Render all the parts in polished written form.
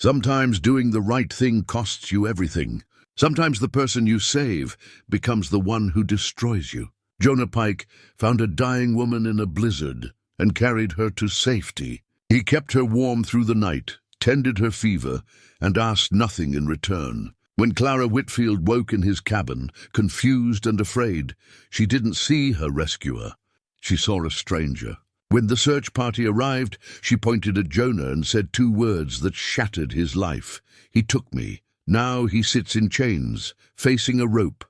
Sometimes doing the right thing costs you everything. Sometimes the person you save becomes the one who destroys you. Jonah Pike found a dying woman in a blizzard and carried her to safety. He kept her warm through the night, tended her fever, and asked nothing in return. When Clara Whitfield woke in his cabin, confused and afraid, she didn't see her rescuer. She saw a stranger. When the search party arrived, she pointed at Jonah and said 2 words that shattered his life. "He took me. Now he sits in chains, facing a rope,"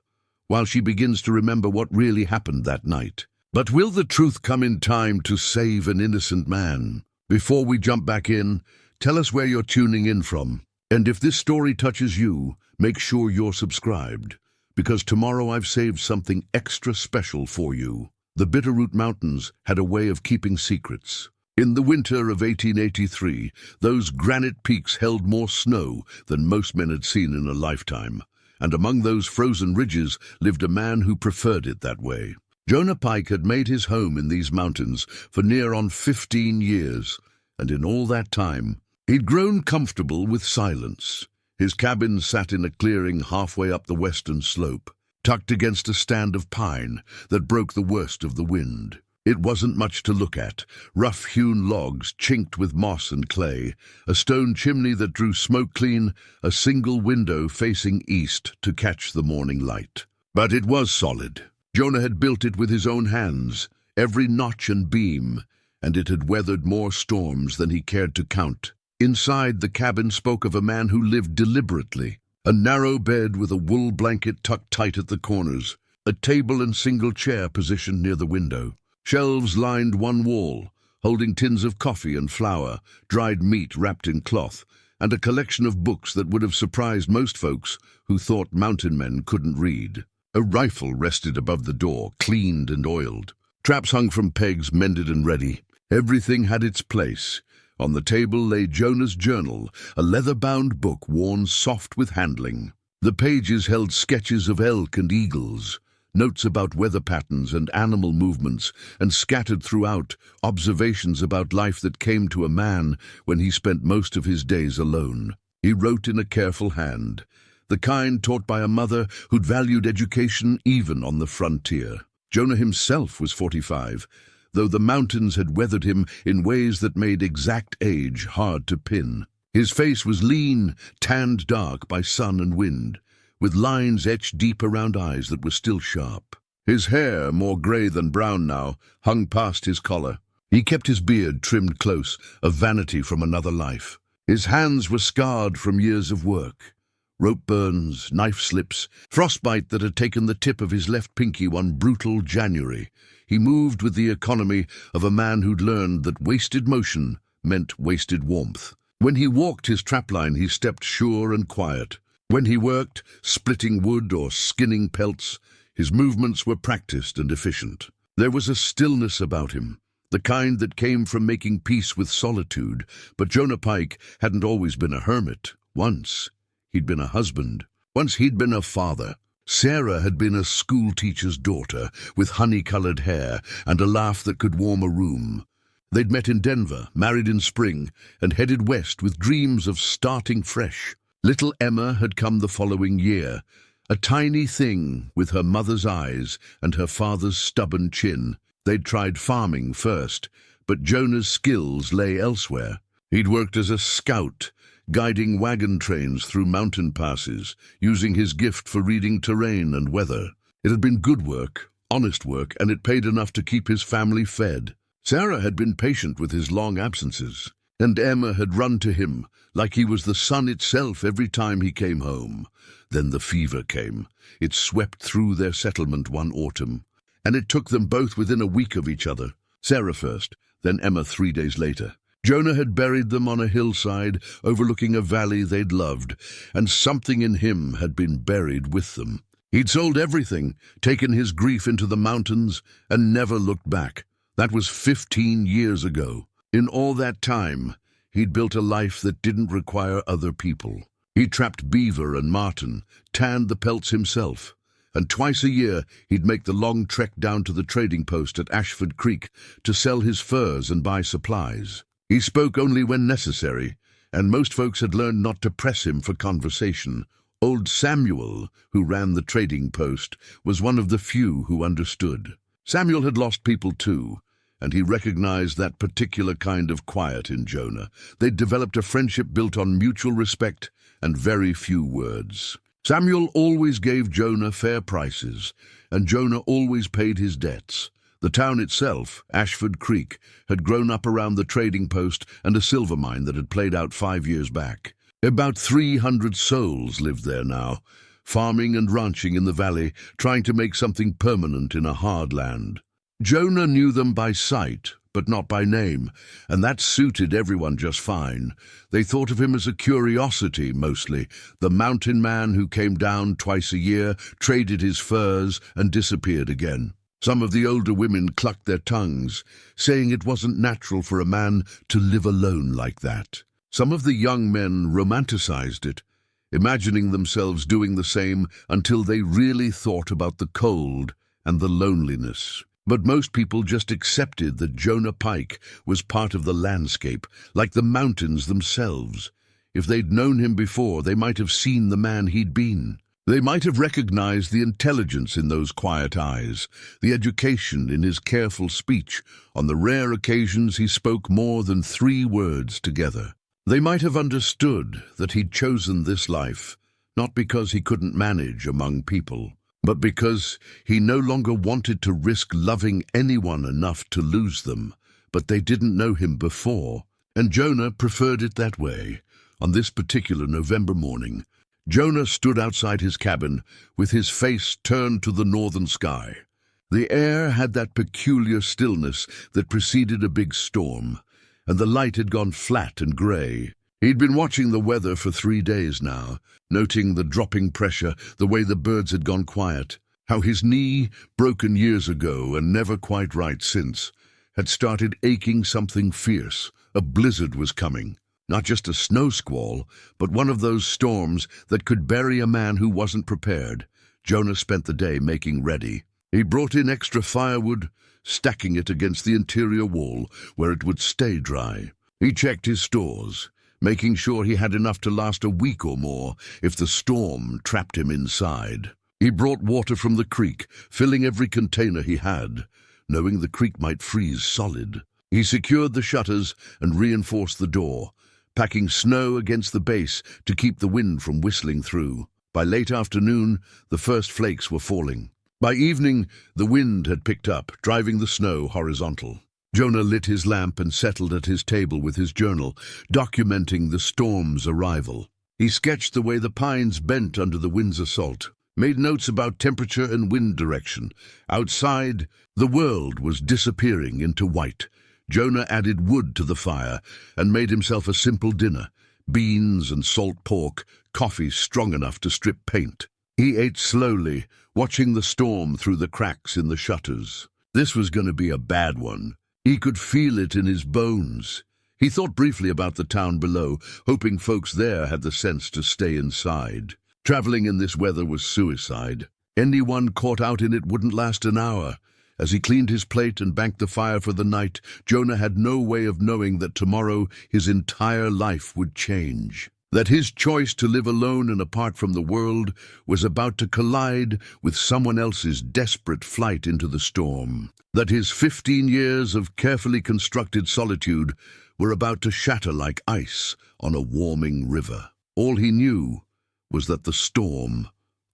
while she begins to remember what really happened that night. But will the truth come in time to save an innocent man? Before we jump back in, tell us where you're tuning in from. And if this story touches you, make sure you're subscribed, because tomorrow I've saved something extra special for you. The Bitterroot Mountains had a way of keeping secrets. In the winter of 1883, those granite peaks held more snow than most men had seen in a lifetime. And among those frozen ridges lived a man who preferred it that way. Jonah Pike had made his home in these mountains for near on 15 years, and in all that time, he'd grown comfortable with silence. His cabin sat in a clearing halfway up the western slope, tucked against a stand of pine that broke the worst of the wind. It wasn't much to look at: rough-hewn logs chinked with moss and clay, a stone chimney that drew smoke clean, a single window facing east to catch the morning light. But it was solid. Jonah had built it with his own hands, every notch and beam, and it had weathered more storms than he cared to count. Inside, the cabin spoke of a man who lived deliberately. A narrow bed with a wool blanket tucked tight at the corners, a table and single chair positioned near the window. Shelves lined one wall, holding tins of coffee and flour, dried meat wrapped in cloth, and a collection of books that would have surprised most folks who thought mountain men couldn't read. A rifle rested above the door, cleaned and oiled. Traps hung from pegs, mended and ready. Everything had its place. On the table lay Jonah's journal, a leather-bound book worn soft with handling. The pages held sketches of elk and eagles, notes about weather patterns and animal movements, and scattered throughout, observations about life that came to a man when he spent most of his days alone. He wrote in a careful hand, the kind taught by a mother who'd valued education even on the frontier. Jonah himself was 45, though the mountains had weathered him in ways that made exact age hard to pin. His face was lean, tanned dark by sun and wind, with lines etched deep around eyes that were still sharp. His hair, more gray than brown now, hung past his collar. He kept his beard trimmed close, a vanity from another life. His hands were scarred from years of work. Rope burns, knife slips, frostbite that had taken the tip of his left pinky one brutal January. He moved with the economy of a man who'd learned that wasted motion meant wasted warmth. When he walked his trapline, he stepped sure and quiet. When he worked, splitting wood or skinning pelts, his movements were practiced and efficient. There was a stillness about him, the kind that came from making peace with solitude. But Jonah Pike hadn't always been a hermit. Once, he'd been a husband. Once he'd been a father. Sarah had been a schoolteacher's daughter, with honey-colored hair and a laugh that could warm a room. They'd met in Denver, married in spring, and headed west with dreams of starting fresh. Little Emma had come the following year, a tiny thing with her mother's eyes and her father's stubborn chin. They'd tried farming first, but Jonah's skills lay elsewhere. He'd worked as a scout, guiding wagon trains through mountain passes, using his gift for reading terrain and weather. It had been good work, honest work, and it paid enough to keep his family fed. Sarah had been patient with his long absences, and Emma had run to him like he was the sun itself every time he came home. Then the fever came. It swept through their settlement one autumn, and it took them both within a week of each other. Sarah first, then Emma 3 days later. Jonah had buried them on a hillside overlooking a valley they'd loved, and something in him had been buried with them. He'd sold everything, taken his grief into the mountains, and never looked back. That was 15 years ago. In all that time, he'd built a life that didn't require other people. He trapped beaver and marten, tanned the pelts himself, and twice a year he'd make the long trek down to the trading post at Ashford Creek to sell his furs and buy supplies. He spoke only when necessary, and most folks had learned not to press him for conversation. Old Samuel, who ran the trading post, was one of the few who understood. Samuel had lost people too, and he recognized that particular kind of quiet in Jonah. They'd developed a friendship built on mutual respect and very few words. Samuel always gave Jonah fair prices, and Jonah always paid his debts. The town itself, Ashford Creek, had grown up around the trading post and a silver mine that had played out 5 years back. About 300 souls lived there now, farming and ranching in the valley, trying to make something permanent in a hard land. Jonah knew them by sight, but not by name, and that suited everyone just fine. They thought of him as a curiosity, mostly, the mountain man who came down twice a year, traded his furs, and disappeared again. Some of the older women clucked their tongues, saying it wasn't natural for a man to live alone like that. Some of the young men romanticized it, imagining themselves doing the same until they really thought about the cold and the loneliness. But most people just accepted that Jonah Pike was part of the landscape, like the mountains themselves. If they'd known him before, they might have seen the man he'd been. They might have recognized the intelligence in those quiet eyes, the education in his careful speech. On the rare occasions he spoke more than 3 words together. They might have understood that he'd chosen this life, not because he couldn't manage among people, but because he no longer wanted to risk loving anyone enough to lose them. But they didn't know him before, and Jonah preferred it that way. On this particular November morning, Jonah stood outside his cabin with his face turned to the northern sky. The air had that peculiar stillness that preceded a big storm, and the light had gone flat and grey. He'd been watching the weather for 3 days now, noting the dropping pressure, the way the birds had gone quiet, how his knee, broken years ago and never quite right since, had started aching something fierce. A blizzard was coming. Not just a snow squall, but one of those storms that could bury a man who wasn't prepared. Jonah spent the day making ready. He brought in extra firewood, stacking it against the interior wall where it would stay dry. He checked his stores, making sure he had enough to last a week or more if the storm trapped him inside. He brought water from the creek, filling every container he had, knowing the creek might freeze solid. He secured the shutters and reinforced the door, packing snow against the base to keep the wind from whistling through. By late afternoon, the first flakes were falling. By evening, the wind had picked up, driving the snow horizontal. Jonah lit his lamp and settled at his table with his journal, documenting the storm's arrival. He sketched the way the pines bent under the wind's assault, made notes about temperature and wind direction. Outside, the world was disappearing into white. Jonah added wood to the fire and made himself a simple dinner, beans and salt pork, coffee strong enough to strip paint. He ate slowly, watching the storm through the cracks in the shutters. This was going to be a bad one. He could feel it in his bones. He thought briefly about the town below, hoping folks there had the sense to stay inside. Traveling in this weather was suicide. Anyone caught out in it wouldn't last an hour. As he cleaned his plate and banked the fire for the night, Jonah had no way of knowing that tomorrow his entire life would change. That his choice to live alone and apart from the world was about to collide with someone else's desperate flight into the storm. That his 15 years of carefully constructed solitude were about to shatter like ice on a warming river. All he knew was that the storm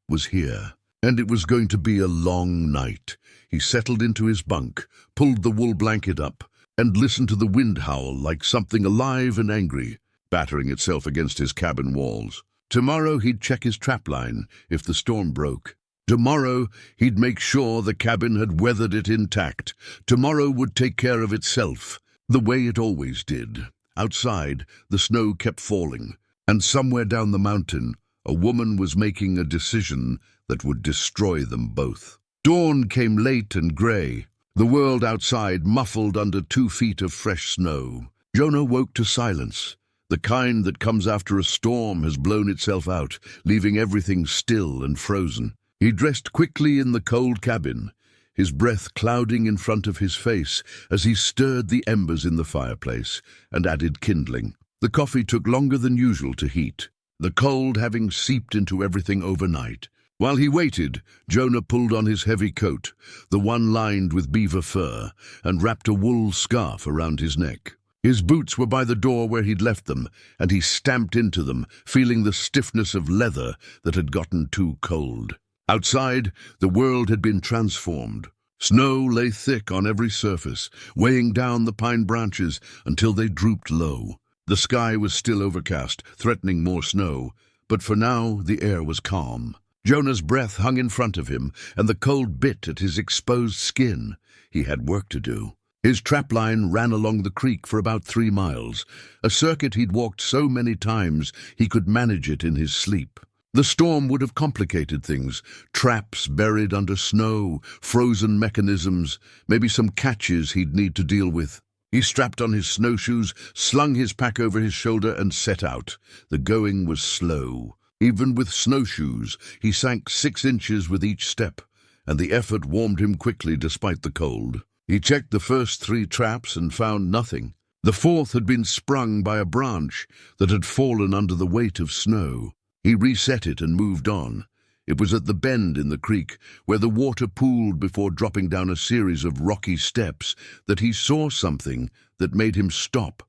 was here, and it was going to be a long night. He settled into his bunk, pulled the wool blanket up, and listened to the wind howl like something alive and angry, battering itself against his cabin walls. Tomorrow he'd check his trapline if the storm broke. Tomorrow he'd make sure the cabin had weathered it intact. Tomorrow would take care of itself, the way it always did. Outside, the snow kept falling, and somewhere down the mountain, a woman was making a decision that would destroy them both. Dawn came late and grey, the world outside muffled under 2 feet of fresh snow. Jonah woke to silence. The kind that comes after a storm has blown itself out, leaving everything still and frozen. He dressed quickly in the cold cabin, his breath clouding in front of his face as he stirred the embers in the fireplace and added kindling. The coffee took longer than usual to heat, the cold having seeped into everything overnight. While he waited, Jonah pulled on his heavy coat, the one lined with beaver fur, and wrapped a wool scarf around his neck. His boots were by the door where he'd left them, and he stamped into them, feeling the stiffness of leather that had gotten too cold. Outside, the world had been transformed. Snow lay thick on every surface, weighing down the pine branches until they drooped low. The sky was still overcast, threatening more snow, but for now the air was calm. Jonah's breath hung in front of him, and the cold bit at his exposed skin. He had work to do. His trapline ran along the creek for about 3 miles, a circuit he'd walked so many times he could manage it in his sleep. The storm would have complicated things. Traps buried under snow, frozen mechanisms, maybe some catches he'd need to deal with. He strapped on his snowshoes, slung his pack over his shoulder, and set out. The going was slow. Even with snowshoes, he sank 6 inches with each step, and the effort warmed him quickly despite the cold. He checked the first 3 traps and found nothing. The 4th had been sprung by a branch that had fallen under the weight of snow. He reset it and moved on. It was at the bend in the creek, where the water pooled before dropping down a series of rocky steps, that he saw something that made him stop,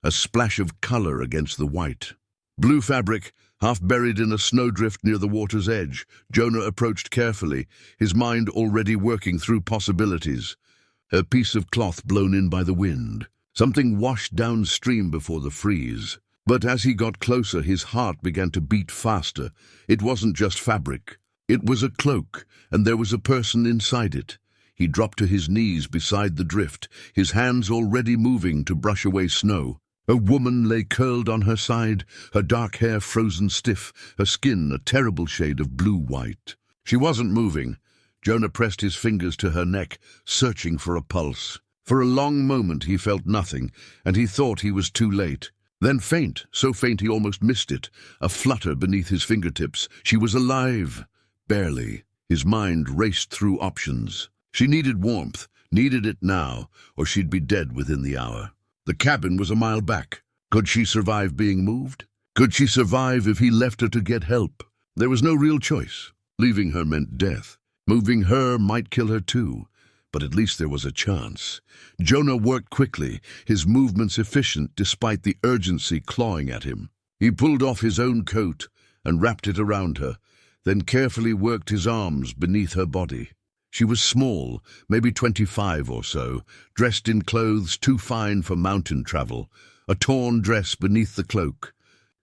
a splash of color against the white. Blue fabric, half buried in a snowdrift near the water's edge. Jonah approached carefully, his mind already working through possibilities. A piece of cloth blown in by the wind. Something washed downstream before the freeze. But as he got closer, his heart began to beat faster. It wasn't just fabric. It was a cloak, and there was a person inside it. He dropped to his knees beside the drift, his hands already moving to brush away snow. A woman lay curled on her side, her dark hair frozen stiff, her skin a terrible shade of blue-white. She wasn't moving. Jonah pressed his fingers to her neck, searching for a pulse. For a long moment he felt nothing, and he thought he was too late. Then faint, so faint he almost missed it, a flutter beneath his fingertips. She was alive. Barely. His mind raced through options. She needed warmth, needed it now, or she'd be dead within the hour. The cabin was a mile back. Could she survive being moved? Could she survive if he left her to get help? There was no real choice. Leaving her meant death. Moving her might kill her too. But at least there was a chance. Jonah worked quickly, his movements efficient despite the urgency clawing at him. He pulled off his own coat and wrapped it around her, then carefully worked his arms beneath her body. She was small, maybe 25 or so, dressed in clothes too fine for mountain travel, a torn dress beneath the cloak,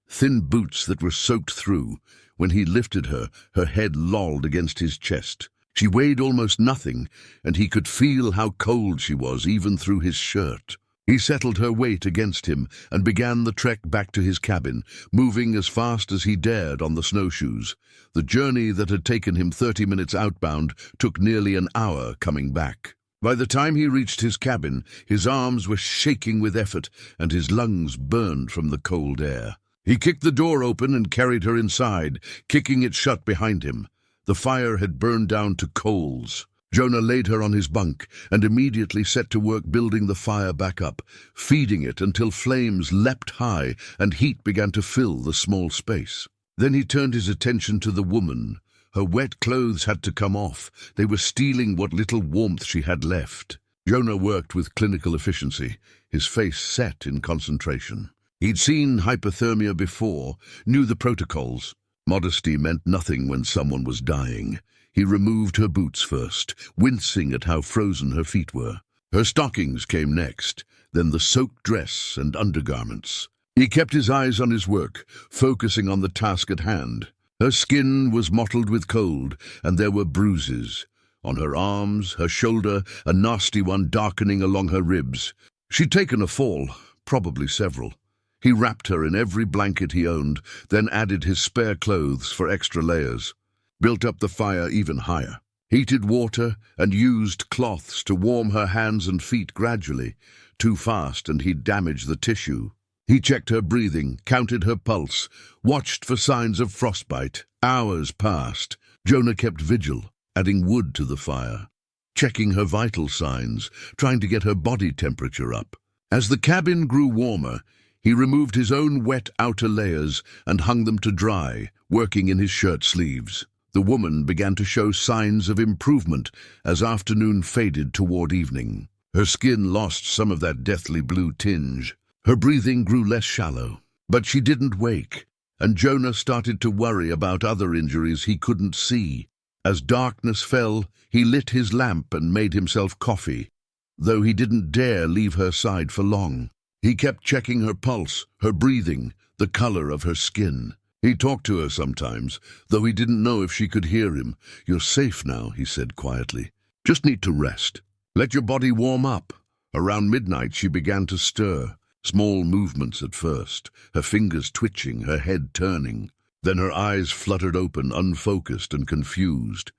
thin boots that were soaked through. When he lifted her, her head lolled against his chest. She weighed almost nothing, and he could feel how cold she was even through his shirt. He settled her weight against him and began the trek back to his cabin, moving as fast as he dared on the snowshoes. The journey that had taken him 30 minutes outbound took nearly an hour coming back. By the time he reached his cabin, his arms were shaking with effort and his lungs burned from the cold air. He kicked the door open and carried her inside, kicking it shut behind him. The fire had burned down to coals. Jonah laid her on his bunk and immediately set to work building the fire back up, feeding it until flames leapt high and heat began to fill the small space. Then he turned his attention to the woman. Her wet clothes had to come off. They were stealing what little warmth she had left. Jonah worked with clinical efficiency, his face set in concentration. He'd seen hypothermia before, knew the protocols. Modesty meant nothing when someone was dying. He removed her boots first, wincing at how frozen her feet were. Her stockings came next, then the soaked dress and undergarments. He kept his eyes on his work, focusing on the task at hand. Her skin was mottled with cold, and there were bruises. On her arms, her shoulder, a nasty one darkening along her ribs. She'd taken a fall, probably several. He wrapped her in every blanket he owned, then added his spare clothes for extra layers. Built up the fire even higher. Heated water and used cloths to warm her hands and feet gradually. Too fast and he'd damage the tissue. He checked her breathing, counted her pulse, watched for signs of frostbite. Hours passed. Jonah kept vigil, adding wood to the fire, checking her vital signs, trying to get her body temperature up. As the cabin grew warmer, He removed his own wet outer layers and hung them to dry, working in his shirt sleeves. The woman began to show signs of improvement as afternoon faded toward evening. Her skin lost some of that deathly blue tinge. Her breathing grew less shallow. But she didn't wake, and Jonah started to worry about other injuries he couldn't see. As darkness fell, he lit his lamp and made himself coffee, though he didn't dare leave her side for long. He kept checking her pulse, her breathing, the color of her skin. He talked to her sometimes, though he didn't know if she could hear him. "You're safe now," he said quietly. "Just need to rest. Let your body warm up." Around midnight she began to stir. Small movements at first, her fingers twitching, her head turning. Then her eyes fluttered open, unfocused and confused.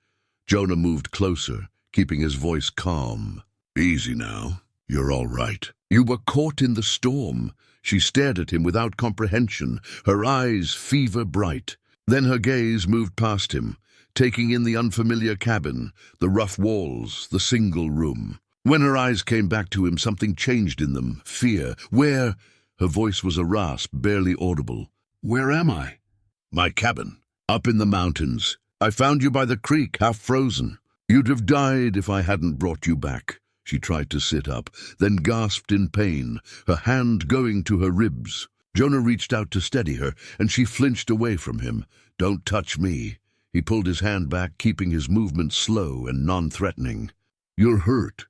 Jonah moved closer, keeping his voice calm. "Easy now. You're all right. You were caught in the storm." She stared at him without comprehension, her eyes fever bright. Then her gaze moved past him, taking in the unfamiliar cabin, the rough walls, the single room. When her eyes came back to him, something changed in them. Fear. "Where?" Her voice was a rasp, barely audible. "Where am I?" "My cabin. Up in the mountains. I found you by the creek, half frozen. You'd have died if I hadn't brought you back." She tried to sit up, then gasped in pain, her hand going to her ribs. Jonah reached out to steady her, and she flinched away from him. "Don't touch me." He pulled his hand back, keeping his movements slow and non-threatening. "You're hurt.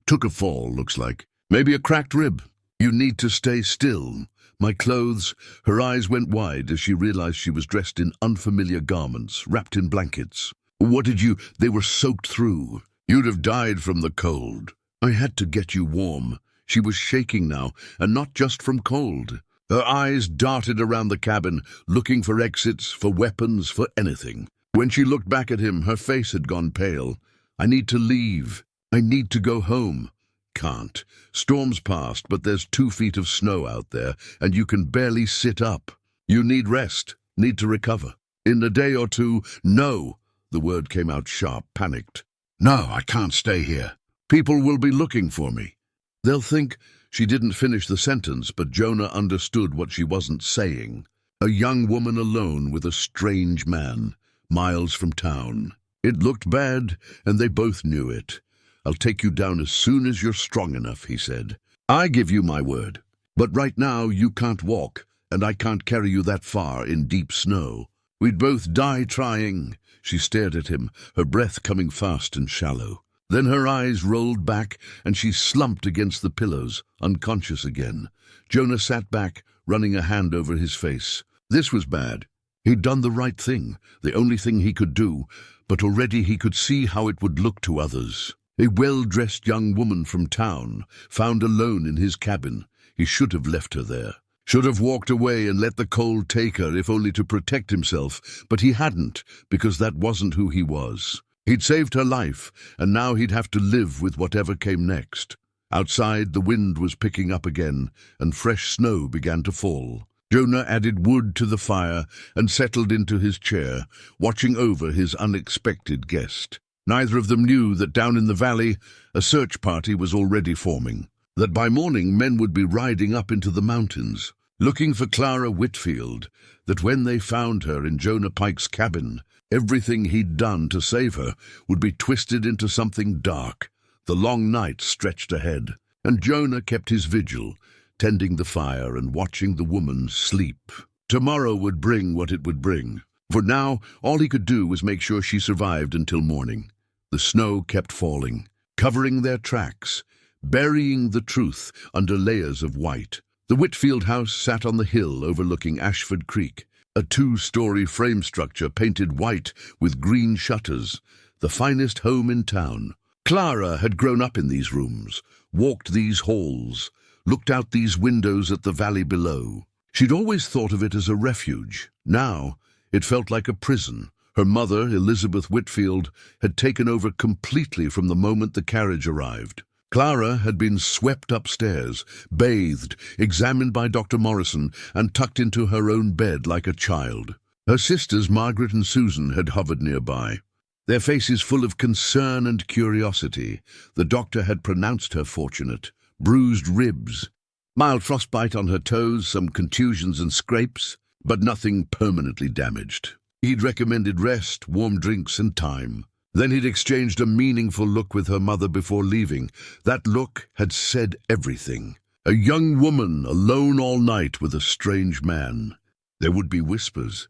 Took a fall, looks like. Maybe a cracked rib. You need to stay still." "My clothes." Her eyes went wide as she realized she was dressed in unfamiliar garments, wrapped in blankets. "What did you—" "They were soaked through. You'd have died from the cold. I had to get you warm." She was shaking now, and not just from cold. Her eyes darted around the cabin, looking for exits, for weapons, for anything. When she looked back at him, her face had gone pale. "I need to leave. I need to go home." "Can't. Storm's passed, but there's 2 feet of snow out there, and you can barely sit up. You need rest, need to recover. In a day or 2, no." The word came out sharp, panicked. "No, I can't stay here. People will be looking for me. They'll think—" She didn't finish the sentence, but Jonah understood what she wasn't saying. A young woman alone with a strange man, miles from town. It looked bad, and they both knew it. "I'll take you down as soon as you're strong enough," he said. "I give you my word. But right now you can't walk, and I can't carry you that far in deep snow. We'd both die trying." She stared at him, her breath coming fast and shallow. Then her eyes rolled back, and she slumped against the pillows, unconscious again. Jonah sat back, running a hand over his face. This was bad. He'd done the right thing, the only thing he could do, but already he could see how it would look to others. A well-dressed young woman from town, found alone in his cabin. He should have left her there. Should have walked away and let the cold take her, if only to protect himself, but he hadn't, because that wasn't who he was. He'd saved her life, and now he'd have to live with whatever came next. Outside, the wind was picking up again, and fresh snow began to fall. Jonah added wood to the fire and settled into his chair, watching over his unexpected guest. Neither of them knew that down in the valley, a search party was already forming. That by morning men would be riding up into the mountains, looking for Clara Whitfield, that when they found her in Jonah Pike's cabin, everything he'd done to save her would be twisted into something dark. The long night stretched ahead, and Jonah kept his vigil, tending the fire and watching the woman sleep. Tomorrow would bring what it would bring. For now, all he could do was make sure she survived until morning. The snow kept falling, covering their tracks, burying the truth under layers of white. The Whitfield house sat on the hill overlooking Ashford Creek, a 2-story frame structure painted white with green shutters, the finest home in town. Clara had grown up in these rooms, walked these halls, looked out these windows at the valley below. She'd always thought of it as a refuge. Now, it felt like a prison. Her mother, Elizabeth Whitfield, had taken over completely from the moment the carriage arrived. Clara had been swept upstairs, bathed, examined by Dr. Morrison, and tucked into her own bed like a child. Her sisters, Margaret and Susan, had hovered nearby, their faces full of concern and curiosity. The doctor had pronounced her fortunate. Bruised ribs, Mild frostbite on her toes, some contusions and scrapes, but nothing permanently damaged. He'd recommended rest, warm drinks, and time. Then he'd exchanged a meaningful look with her mother before leaving. That look had said everything. A young woman alone all night with a strange man. There would be whispers.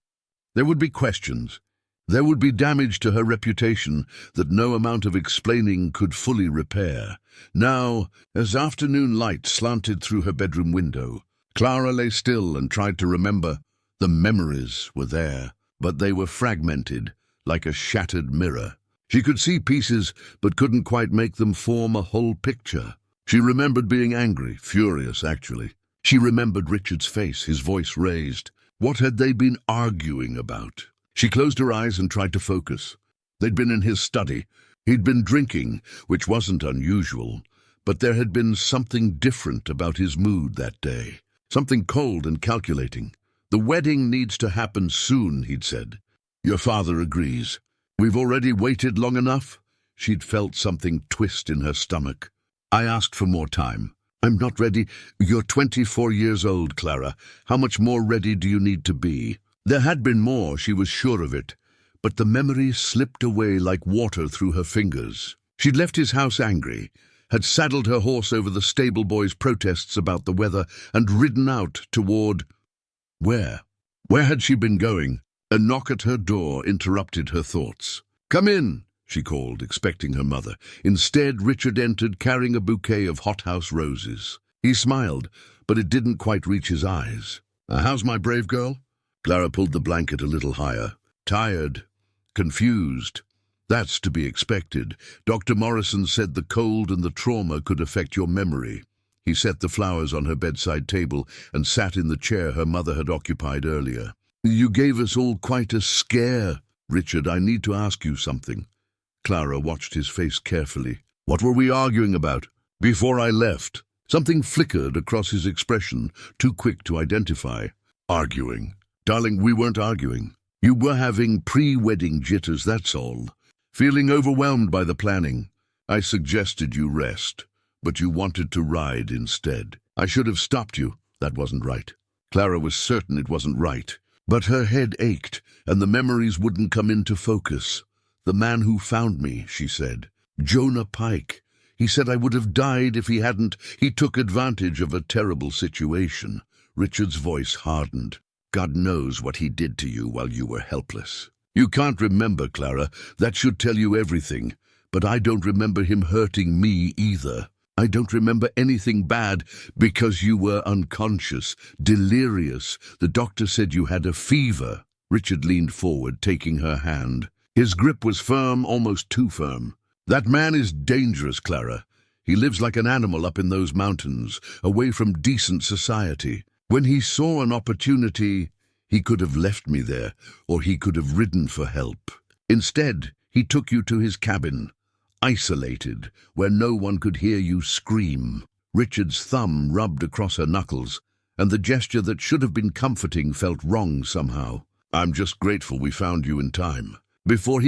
There would be questions. There would be damage to her reputation that no amount of explaining could fully repair. Now, as afternoon light slanted through her bedroom window, Clara lay still and tried to remember. The memories were there, but they were fragmented, like a shattered mirror. She could see pieces, but couldn't quite make them form a whole picture. She remembered being angry, furious actually. She remembered Richard's face, his voice raised. What had they been arguing about? She closed her eyes and tried to focus. They'd been in his study. He'd been drinking, which wasn't unusual, but there had been something different about his mood that day. Something cold and calculating. The wedding needs to happen soon, he'd said. Your father agrees. We've already waited long enough. She'd felt something twist in her stomach. I asked for more time. I'm not ready. You're 24 years old, Clara. How much more ready do you need to be? There had been more, she was sure of it, but the memories slipped away like water through her fingers. She'd left his house angry, had saddled her horse over the stable boy's protests about the weather, and ridden out toward... Where? Where had she been going? A knock at her door interrupted her thoughts. Come in, she called, expecting her mother. Instead, Richard entered carrying a bouquet of hothouse roses. He smiled, but it didn't quite reach his eyes. How's my brave girl? Clara pulled the blanket a little higher. Tired, confused. That's to be expected. Dr. Morrison said the cold and the trauma could affect your memory. He set the flowers on her bedside table and sat in the chair her mother had occupied earlier. You gave us all quite a scare. Richard, I need to ask you something. Clara watched his face carefully. What were we arguing about? Before I left. Something flickered across his expression, too quick to identify. Arguing? Darling, we weren't arguing. You were having pre-wedding jitters, that's all. Feeling overwhelmed by the planning. I suggested you rest, but you wanted to ride instead. I should have stopped you. That wasn't right. Clara was certain it wasn't right. But her head ached, and the memories wouldn't come into focus. The man who found me, she said. Jonah Pike. He said I would have died if he hadn't. He took advantage of a terrible situation. Richard's voice hardened. God knows what he did to you while you were helpless. You can't remember, Clara. That should tell you everything. But I don't remember him hurting me either. I don't remember anything bad because you were unconscious, delirious. The doctor said you had a fever. Richard leaned forward, taking her hand. His grip was firm, almost too firm. That man is dangerous, Clara. He lives like an animal up in those mountains, away from decent society. When he saw an opportunity, he could have left me there, or he could have ridden for help. Instead, he took you to his cabin, isolated, where no one could hear you scream. Richard's thumb rubbed across her knuckles, and the gesture that should have been comforting felt wrong somehow. I'm just grateful we found you in time. Before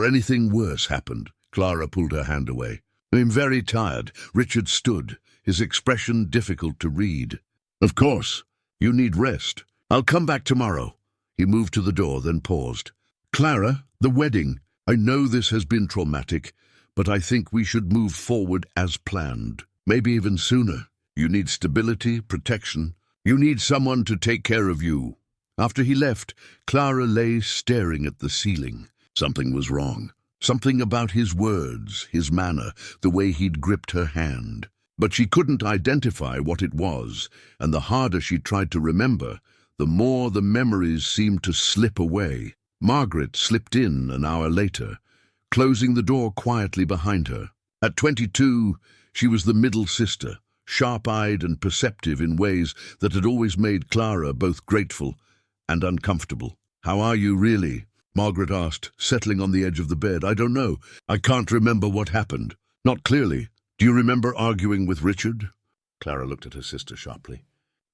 anything worse happened. Clara pulled her hand away. I'm very tired. Richard stood, his expression difficult to read. Of course. You need rest. I'll come back tomorrow. He moved to the door, then paused. Clara, the wedding. I know this has been traumatic, but I think we should move forward as planned. Maybe even sooner. You need stability, protection. You need someone to take care of you. After he left, Clara lay staring at the ceiling. Something was wrong. Something about his words, his manner, the way he'd gripped her hand. But she couldn't identify what it was, and the harder she tried to remember, the more the memories seemed to slip away. Margaret slipped in an hour later, closing the door quietly behind her. At 22, she was the middle sister, sharp-eyed and perceptive in ways that had always made Clara both grateful and uncomfortable. How are you, really? Margaret asked, settling on the edge of the bed. I don't know. I can't remember what happened. Not clearly. Do you remember arguing with Richard? Clara looked at her sister sharply.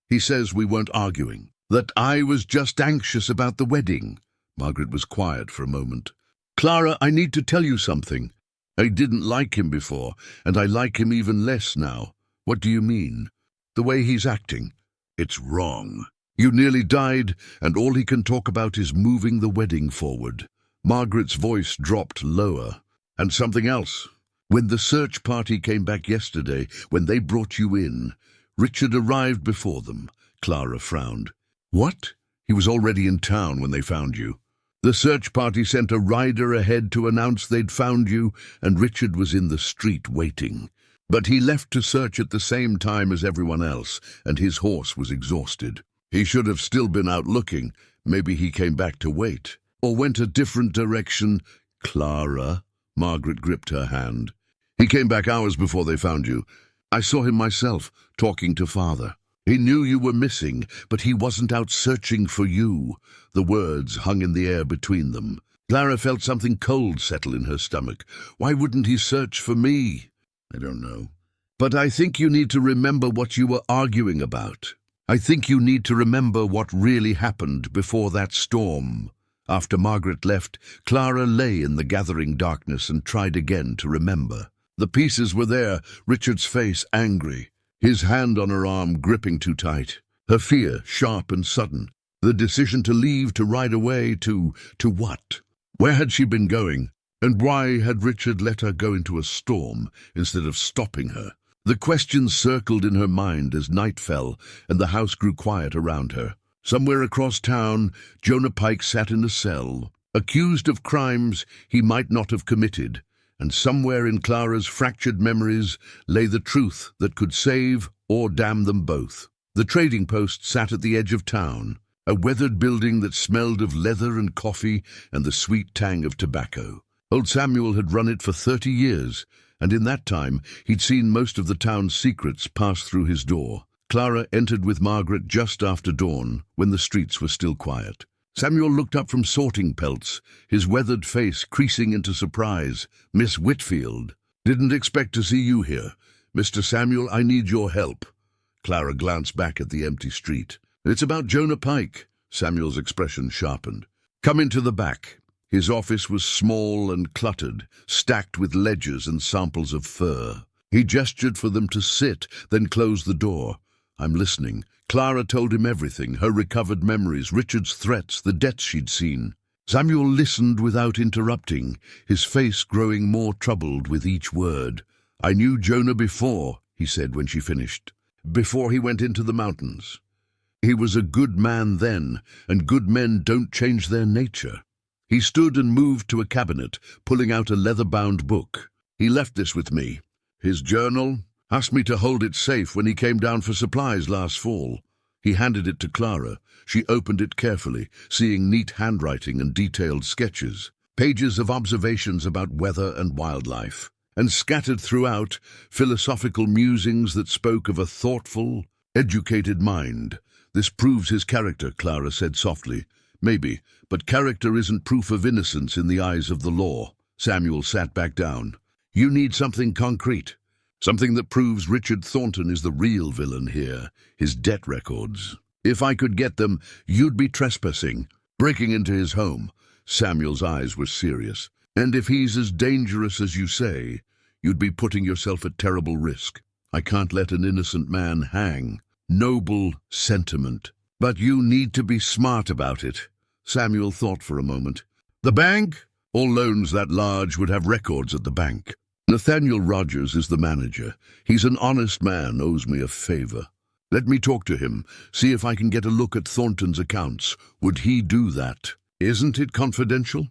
He says we weren't arguing. That I was just anxious about the wedding. Margaret was quiet for a moment. Clara, I need to tell you something. I didn't like him before, and I like him even less now. What do you mean? The way he's acting, it's wrong. You nearly died, and all he can talk about is moving the wedding forward." Margaret's voice dropped lower. "And something else. When the search party came back yesterday, when they brought you in, Richard arrived before them." Clara frowned. "What? He was already in town when they found you. The search party sent a rider ahead to announce they'd found you, and Richard was in the street waiting. But he left to search at the same time as everyone else, and his horse was exhausted. He should have still been out looking. Maybe he came back to wait, or went a different direction." "Clara," Margaret gripped her hand. "He came back hours before they found you. I saw him myself, talking to Father. He knew you were missing, but he wasn't out searching for you." The words hung in the air between them. Clara felt something cold settle in her stomach. "Why wouldn't he search for me?" "I don't know. But I think you need to remember what you were arguing about. I think you need to remember what really happened before that storm." After Margaret left, Clara lay in the gathering darkness and tried again to remember. The pieces were there, Richard's face angry, his hand on her arm gripping too tight, her fear sharp and sudden, the decision to leave, to ride away, to what? Where had she been going? And why had Richard let her go into a storm instead of stopping her? The questions circled in her mind as night fell and the house grew quiet around her. Somewhere across town, Jonah Pike sat in a cell, accused of crimes he might not have committed, and somewhere in Clara's fractured memories lay the truth that could save or damn them both. The trading post sat at the edge of town, a weathered building that smelled of leather and coffee and the sweet tang of tobacco. Old Samuel had run it for 30 years, and in that time he'd seen most of the town's secrets pass through his door. Clara entered with Margaret just after dawn, when the streets were still quiet. Samuel looked up from sorting pelts, his weathered face creasing into surprise. "Miss Whitfield, didn't expect to see you here. Mr. Samuel, I need your help." Clara glanced back at the empty street. "It's about Jonah Pike." Samuel's expression sharpened. "Come into the back." His office was small and cluttered, stacked with ledgers and samples of fur. He gestured for them to sit, then closed the door. "I'm listening." Clara told him everything, her recovered memories, Richard's threats, the debts she'd seen. Samuel listened without interrupting, his face growing more troubled with each word. "I knew Jonah before," he said when she finished, "before he went into the mountains. He was a good man then, and good men don't change their nature." He stood and moved to a cabinet, pulling out a leather-bound book. "He left this with me. His journal. Asked me to hold it safe when he came down for supplies last fall." He handed it to Clara. She opened it carefully, seeing neat handwriting and detailed sketches, pages of observations about weather and wildlife, and scattered throughout, philosophical musings that spoke of a thoughtful, educated mind. "This proves his character," Clara said softly. "Maybe, but character isn't proof of innocence in the eyes of the law." Samuel sat back down. "You need something concrete. Something that proves Richard Thornton is the real villain here, his debt records. If I could get them, you'd be trespassing, breaking into his home." Samuel's eyes were serious. "And if he's as dangerous as you say, you'd be putting yourself at terrible risk. I can't let an innocent man hang." Noble sentiment. "But you need to be smart about it." Samuel thought for a moment. "The bank? All loans that large would have records at the bank. Nathaniel Rogers is the manager. He's an honest man, owes me a favor. Let me talk to him, see if I can get a look at Thornton's accounts. Would he do that? Isn't it confidential?"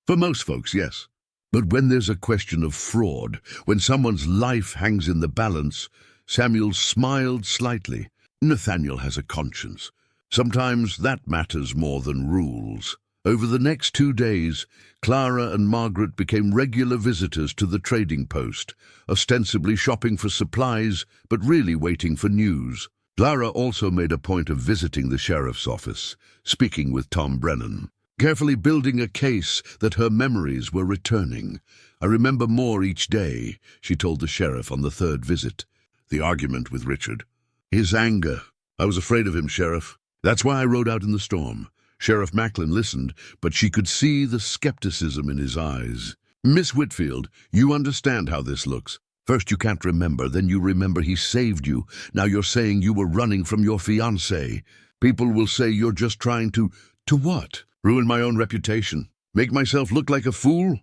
"For most folks, yes. But when there's a question of fraud, when someone's life hangs in the balance..." Samuel smiled slightly. "Nathaniel has a conscience. Sometimes that matters more than rules." Over the next 2 days, Clara and Margaret became regular visitors to the trading post, ostensibly shopping for supplies, but really waiting for news. Clara also made a point of visiting the sheriff's office, speaking with Tom Brennan, carefully building a case that her memories were returning. "I remember more each day," she told the sheriff on the 3rd visit. "The argument with Richard. His anger. I was afraid of him, Sheriff. That's why I rode out in the storm." Sheriff Macklin listened, but she could see the skepticism in his eyes. "Miss Whitfield, you understand how this looks. First you can't remember, then you remember he saved you. Now you're saying you were running from your fiancée. People will say you're just trying to... To what? Ruin my own reputation? Make myself look like a fool?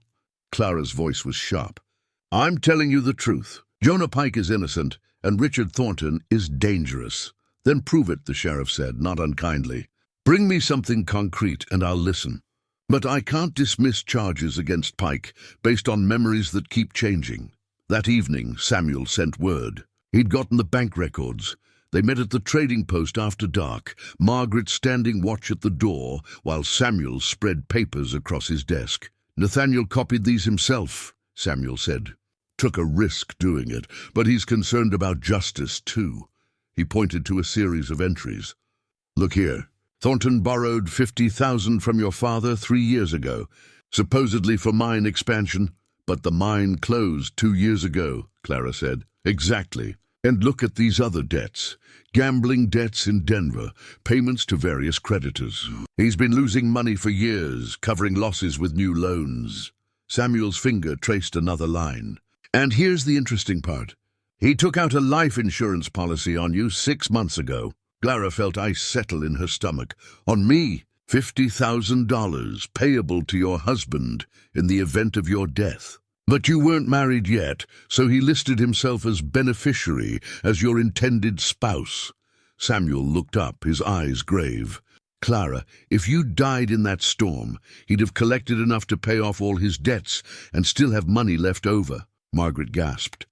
Clara's voice was sharp. I'm telling you the truth. Jonah Pike is innocent, and Richard Thornton is dangerous. Then prove it, the sheriff said, not unkindly. Bring me something concrete, and I'll listen. But I can't dismiss charges against Pike based on memories that keep changing. That evening, Samuel sent word. He'd gotten the bank records. They met at the trading post after dark, Margaret standing watch at the door while Samuel spread papers across his desk. Nathaniel copied these himself, Samuel said. Took a risk doing it, but he's concerned about justice too. He pointed to a series of entries. Look here. Thornton borrowed $50,000 from your father 3 years ago, supposedly for mine expansion, but the mine closed 2 years ago, Clara said. Exactly. And look at these other debts. Gambling debts in Denver, payments to various creditors. He's been losing money for years, covering losses with new loans. Samuel's finger traced another line. And here's the interesting part. He took out a life insurance policy on you 6 months ago. Clara felt ice settle in her stomach. On me, $50,000 payable to your husband in the event of your death. But you weren't married yet, so he listed himself as beneficiary, as your intended spouse. Samuel looked up, his eyes grave. Clara, if you died in that storm, he'd have collected enough to pay off all his debts and still have money left over. Margaret gasped.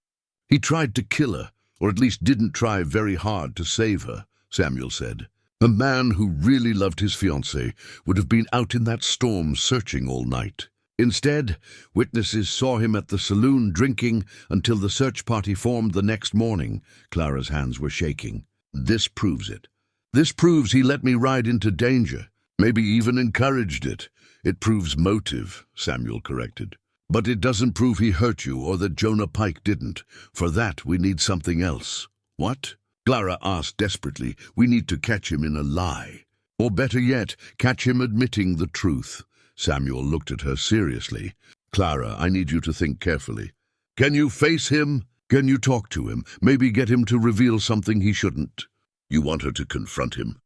He tried to kill her, or at least didn't try very hard to save her, Samuel said. A man who really loved his fiancée would have been out in that storm searching all night. Instead, witnesses saw him at the saloon drinking until the search party formed the next morning. Clara's hands were shaking. This proves it. This proves he let me ride into danger, maybe even encouraged it. It proves motive, Samuel corrected. But it doesn't prove he hurt you or that Jonah Pike didn't. For that, we need something else. What? Clara asked desperately. We need to catch him in a lie. Or better yet, catch him admitting the truth. Samuel looked at her seriously. Clara, I need you to think carefully. Can you face him? Can you talk to him? Maybe get him to reveal something he shouldn't. You want her to confront him?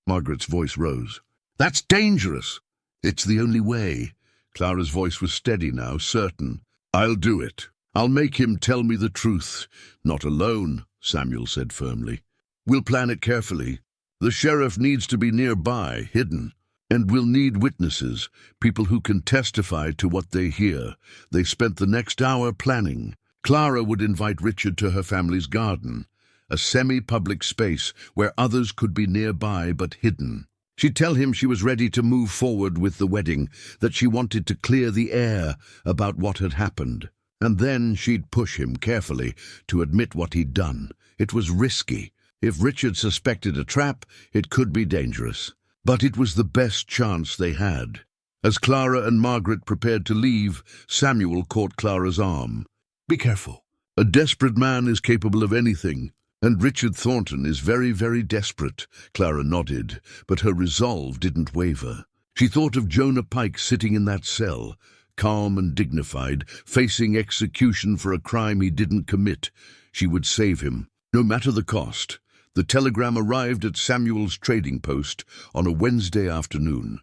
Margaret's voice rose. That's dangerous. It's the only way. Clara's voice was steady now, certain. I'll do it. I'll make him tell me the truth. Not alone, Samuel said firmly. We'll plan it carefully. The sheriff needs to be nearby, hidden. And we'll need witnesses, people who can testify to what they hear. They spent the next hour planning. Clara would invite Richard to her family's garden, a semi-public space where others could be nearby but hidden. She'd tell him she was ready to move forward with the wedding, that she wanted to clear the air about what had happened. And then she'd push him carefully to admit what he'd done. It was risky. If Richard suspected a trap, it could be dangerous. But it was the best chance they had. As Clara and Margaret prepared to leave, Samuel caught Clara's arm. Be careful. A desperate man is capable of anything, and Richard Thornton is very, very desperate. Clara nodded, but her resolve didn't waver. She thought of Jonah Pike sitting in that cell, calm and dignified, facing execution for a crime he didn't commit. She would save him, no matter the cost. The telegram arrived at Samuel's trading post on a Wednesday afternoon,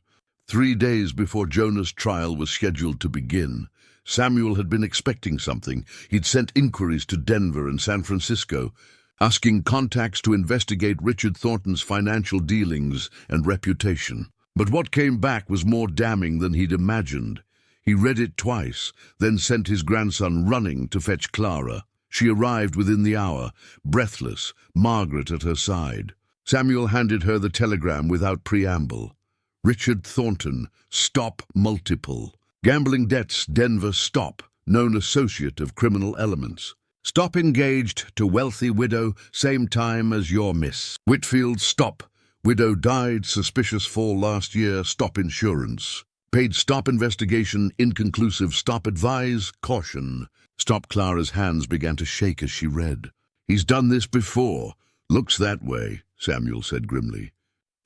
3 days before Jonah's trial was scheduled to begin. Samuel had been expecting something. He'd sent inquiries to Denver and San Francisco, asking contacts to investigate Richard Thornton's financial dealings and reputation. But what came back was more damning than he'd imagined. He read it twice, then sent his grandson running to fetch Clara. She arrived within the hour, breathless, Margaret at her side. Samuel handed her the telegram without preamble. Richard Thornton, stop multiple. Gambling debts, Denver, stop. Known associate of criminal elements. Stop engaged to wealthy widow, same time as your miss. Whitfield, stop. Widow died, suspicious fall last year, stop insurance. Paid stop investigation, inconclusive, stop advise, caution. Stop. Clara's hands began to shake as she read. He's done this before. Looks that way, Samuel said grimly.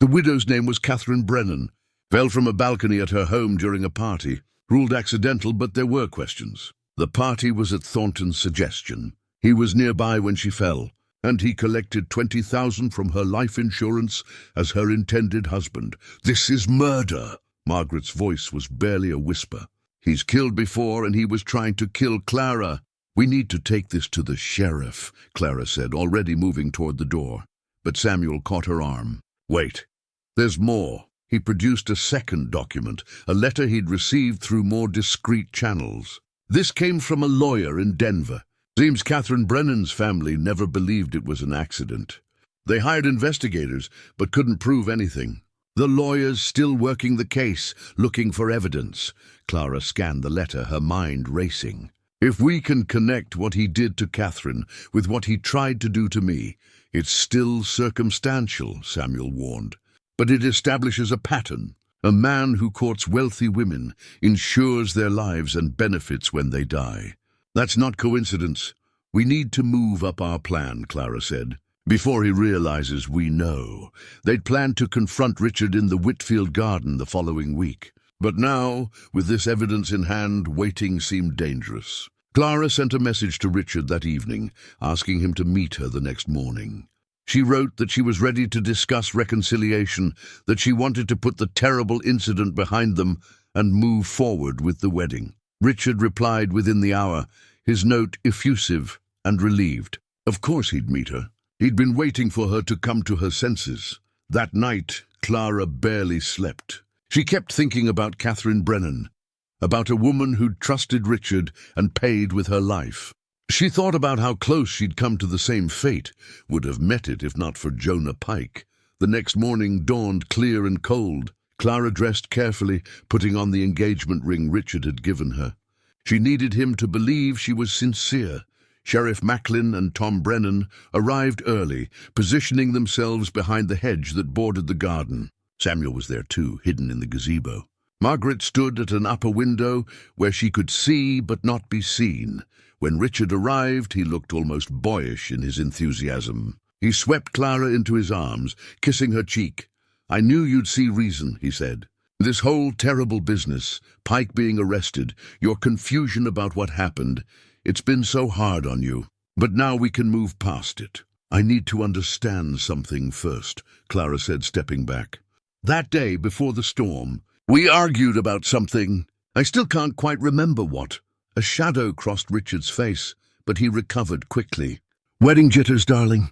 The widow's name was Catherine Brennan. Fell from a balcony at her home during a party. Ruled accidental, but there were questions. The party was at Thornton's suggestion. He was nearby when she fell, and he collected $20,000 from her life insurance as her intended husband. This is murder. Margaret's voice was barely a whisper. He's killed before, and he was trying to kill Clara. We need to take this to the sheriff, Clara said, already moving toward the door. But Samuel caught her arm. Wait. There's more. He produced a second document, a letter he'd received through more discreet channels. This came from a lawyer in Denver. Seems Catherine Brennan's family never believed it was an accident. They hired investigators, but couldn't prove anything. The lawyer's still working the case, looking for evidence. Clara scanned the letter, her mind racing. If we can connect what he did to Catherine with what he tried to do to me, it's still circumstantial, Samuel warned. But it establishes a pattern. A man who courts wealthy women, insures their lives and benefits when they die. That's not coincidence. We need to move up our plan, Clara said. Before he realizes we know. They'd planned to confront Richard in the Whitfield garden the following week. But now, with this evidence in hand, waiting seemed dangerous. Clara sent a message to Richard that evening, asking him to meet her the next morning. She wrote that she was ready to discuss reconciliation, that she wanted to put the terrible incident behind them and move forward with the wedding. Richard replied within the hour, his note effusive and relieved. Of course he'd meet her. He'd been waiting for her to come to her senses. That night, Clara barely slept. She kept thinking about Catherine Brennan, about a woman who'd trusted Richard and paid with her life. She thought about how close she'd come to the same fate, would have met it if not for Jonah Pike. The next morning dawned clear and cold. Clara dressed carefully, putting on the engagement ring Richard had given her. She needed him to believe she was sincere. Sheriff Macklin and Tom Brennan arrived early, positioning themselves behind the hedge that bordered the garden. Samuel was there too, hidden in the gazebo. Margaret stood at an upper window where she could see but not be seen. When Richard arrived, he looked almost boyish in his enthusiasm. He swept Clara into his arms, kissing her cheek. I knew you'd see reason, he said. This whole terrible business, Pike being arrested, your confusion about what happened, it's been so hard on you. But now we can move past it. I need to understand something first, Clara said, stepping back. That day before the storm, we argued about something. I still can't quite remember what. A shadow crossed Richard's face, but he recovered quickly. Wedding jitters, darling.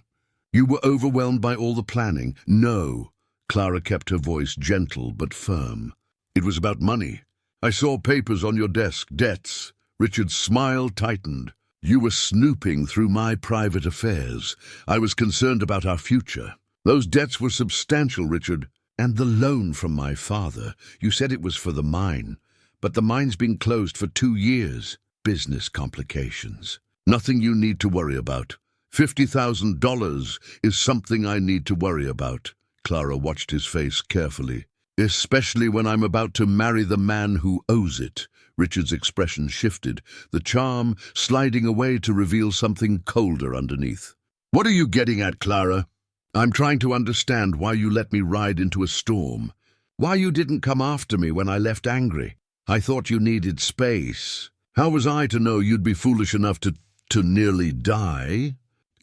You were overwhelmed by all the planning. No. Clara kept her voice gentle but firm. It was about money. I saw papers on your desk, debts. Richard's smile tightened. You were snooping through my private affairs. I was concerned about our future. Those debts were substantial, Richard. And the loan from my father. You said it was for the mine. But the mine's been closed for 2 years. Business complications. Nothing you need to worry about. $50,000 is something I need to worry about. Clara watched his face carefully. Especially when I'm about to marry the man who owes it. Richard's expression shifted, the charm sliding away to reveal something colder underneath. What are you getting at, Clara? I'm trying to understand why you let me ride into a storm. Why you didn't come after me when I left angry. I thought you needed space. How was I to know you'd be foolish enough to nearly die?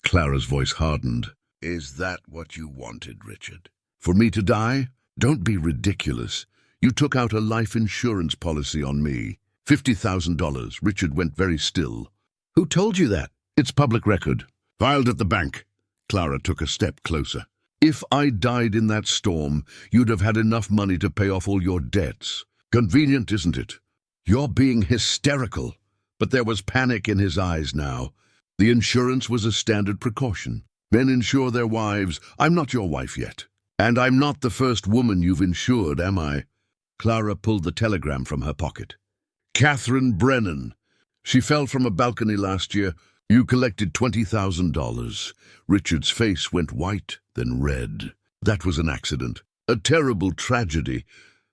Clara's voice hardened. Is that what you wanted, Richard? For me to die? Don't be ridiculous. You took out a life insurance policy on me. $50,000. Richard went very still. Who told you that? It's public record. Filed at the bank. Clara took a step closer. If I died in that storm, you'd have had enough money to pay off all your debts. Convenient, isn't it? You're being hysterical. But there was panic in his eyes now. The insurance was a standard precaution. Men insure their wives. I'm not your wife yet. And I'm not the first woman you've insured, am I? Clara pulled the telegram from her pocket. Catherine Brennan. She fell from a balcony last year. You collected $20,000. Richard's face went white, then red. That was an accident. A terrible tragedy.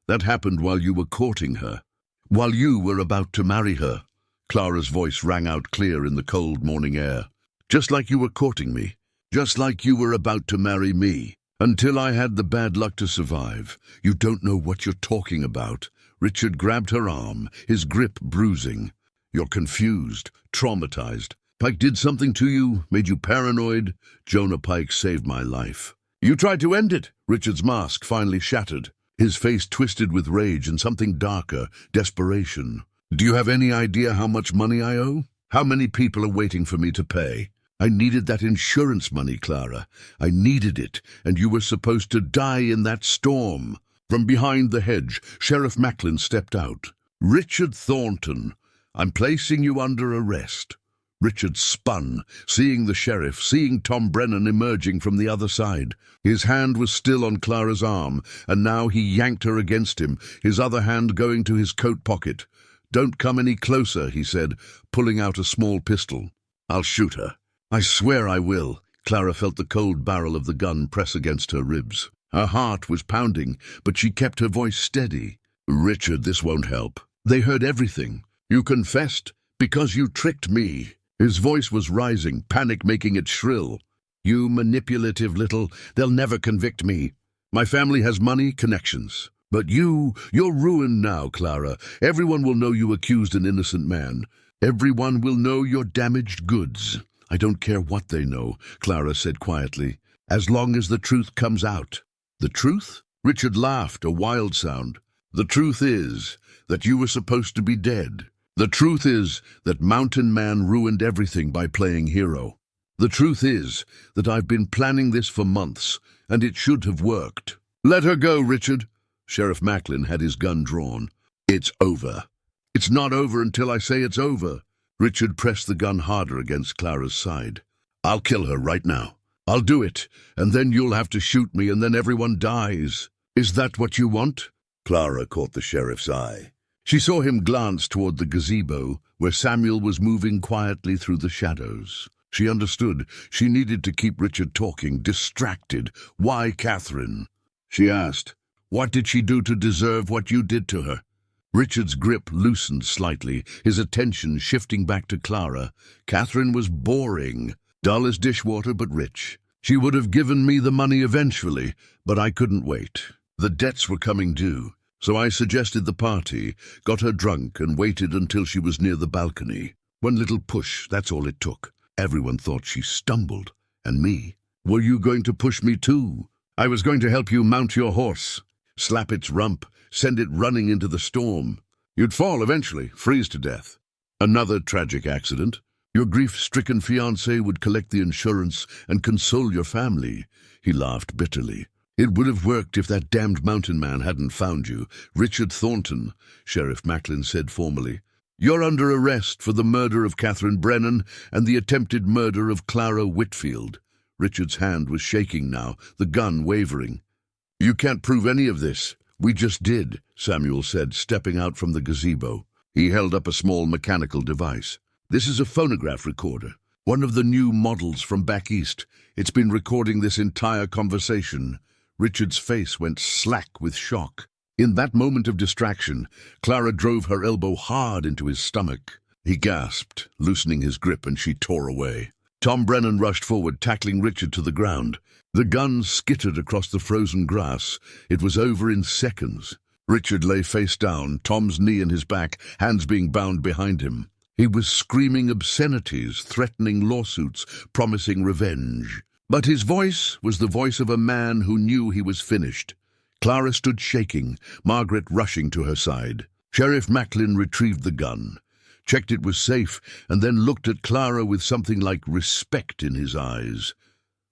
That happened while you were courting her. While you were about to marry her. Clara's voice rang out clear in the cold morning air. Just like you were courting me. Just like you were about to marry me. Until I had the bad luck to survive. You don't know what you're talking about. Richard grabbed her arm, his grip bruising. You're confused, traumatized. Pike did something to you, made you paranoid. Jonah Pike saved my life. You tried to end it. Richard's mask finally shattered. His face twisted with rage and something darker, desperation. Do you have any idea how much money I owe? How many people are waiting for me to pay? I needed that insurance money, Clara. I needed it, and you were supposed to die in that storm. From behind the hedge, Sheriff Macklin stepped out. Richard Thornton, I'm placing you under arrest. Richard spun, seeing the sheriff, seeing Tom Brennan emerging from the other side. His hand was still on Clara's arm, and now he yanked her against him, his other hand going to his coat pocket. Don't come any closer, he said, pulling out a small pistol. I'll shoot her. I swear I will. Clara felt the cold barrel of the gun press against her ribs. Her heart was pounding, but she kept her voice steady. Richard, this won't help. They heard everything. You confessed because you tricked me. His voice was rising, panic making it shrill. You manipulative little, they'll never convict me. My family has money, connections. But you're ruined now, Clara. Everyone will know you accused an innocent man. Everyone will know you're damaged goods. I don't care what they know, Clara said quietly, as long as the truth comes out. The truth? Richard laughed, a wild sound. The truth is that you were supposed to be dead. The truth is that Mountain Man ruined everything by playing hero. The truth is that I've been planning this for months, and it should have worked. Let her go, Richard. Sheriff Macklin had his gun drawn. It's over. It's not over until I say it's over. Richard pressed the gun harder against Clara's side. I'll kill her right now. I'll do it, and then you'll have to shoot me, and then everyone dies. Is that what you want? Clara caught the sheriff's eye. She saw him glance toward the gazebo, where Samuel was moving quietly through the shadows. She understood. She needed to keep Richard talking, distracted. Why Catherine? She asked. What did she do to deserve what you did to her? Richard's grip loosened slightly, his attention shifting back to Clara. Catherine was boring, dull as dishwater but rich. She would have given me the money eventually, but I couldn't wait. The debts were coming due, so I suggested the party, got her drunk and waited until she was near the balcony. One little push, that's all it took. Everyone thought she stumbled. And me? Were you going to push me too? I was going to help you mount your horse. Slap its rump, send it running into the storm. You'd fall eventually, freeze to death. Another tragic accident. Your grief-stricken fiancé would collect the insurance and console your family. He laughed bitterly. It would have worked if that damned mountain man hadn't found you. Richard Thornton, Sheriff Macklin said formally. You're under arrest for the murder of Catherine Brennan and the attempted murder of Clara Whitfield. Richard's hand was shaking now, the gun wavering. You can't prove any of this. We just did, Samuel said, stepping out from the gazebo. He held up a small mechanical device. This is a phonograph recorder, one of the new models from back east. It's been recording this entire conversation. Richard's face went slack with shock. In that moment of distraction, Clara drove her elbow hard into his stomach. He gasped, loosening his grip, and she tore away. Tom Brennan rushed forward, tackling Richard to the ground. The gun skittered across the frozen grass. It was over in seconds. Richard lay face down, Tom's knee in his back, hands being bound behind him. He was screaming obscenities, threatening lawsuits, promising revenge. But his voice was the voice of a man who knew he was finished. Clara stood shaking, Margaret rushing to her side. Sheriff Macklin retrieved the gun, checked it was safe, and then looked at Clara with something like respect in his eyes.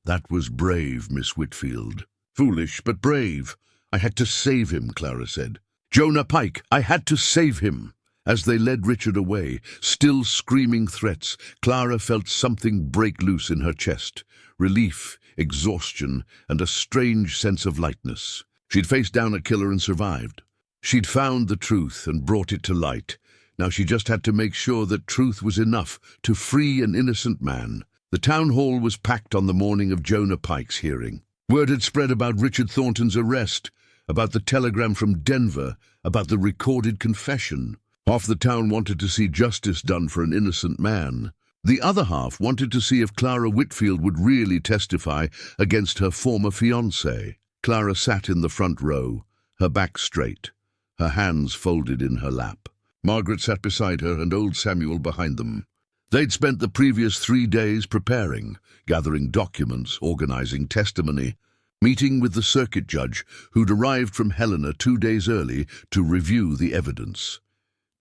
That was brave, Miss Whitfield. Foolish, but brave. I had to save him, Clara said. Jonah Pike, I had to save him. As they led Richard away, still screaming threats, Clara felt something break loose in her chest. Relief, exhaustion, and a strange sense of lightness. She'd faced down a killer and survived. She'd found the truth and brought it to light. Now she just had to make sure that truth was enough to free an innocent man. The town hall was packed on the morning of Jonah Pike's hearing. Word had spread about Richard Thornton's arrest, about the telegram from Denver, about the recorded confession. Half the town wanted to see justice done for an innocent man. The other half wanted to see if Clara Whitfield would really testify against her former fiancé. Clara sat in the front row, her back straight, her hands folded in her lap. Margaret sat beside her and old Samuel behind them. They'd spent the previous 3 days preparing, gathering documents, organizing testimony, meeting with the circuit judge who'd arrived from Helena 2 days early to review the evidence.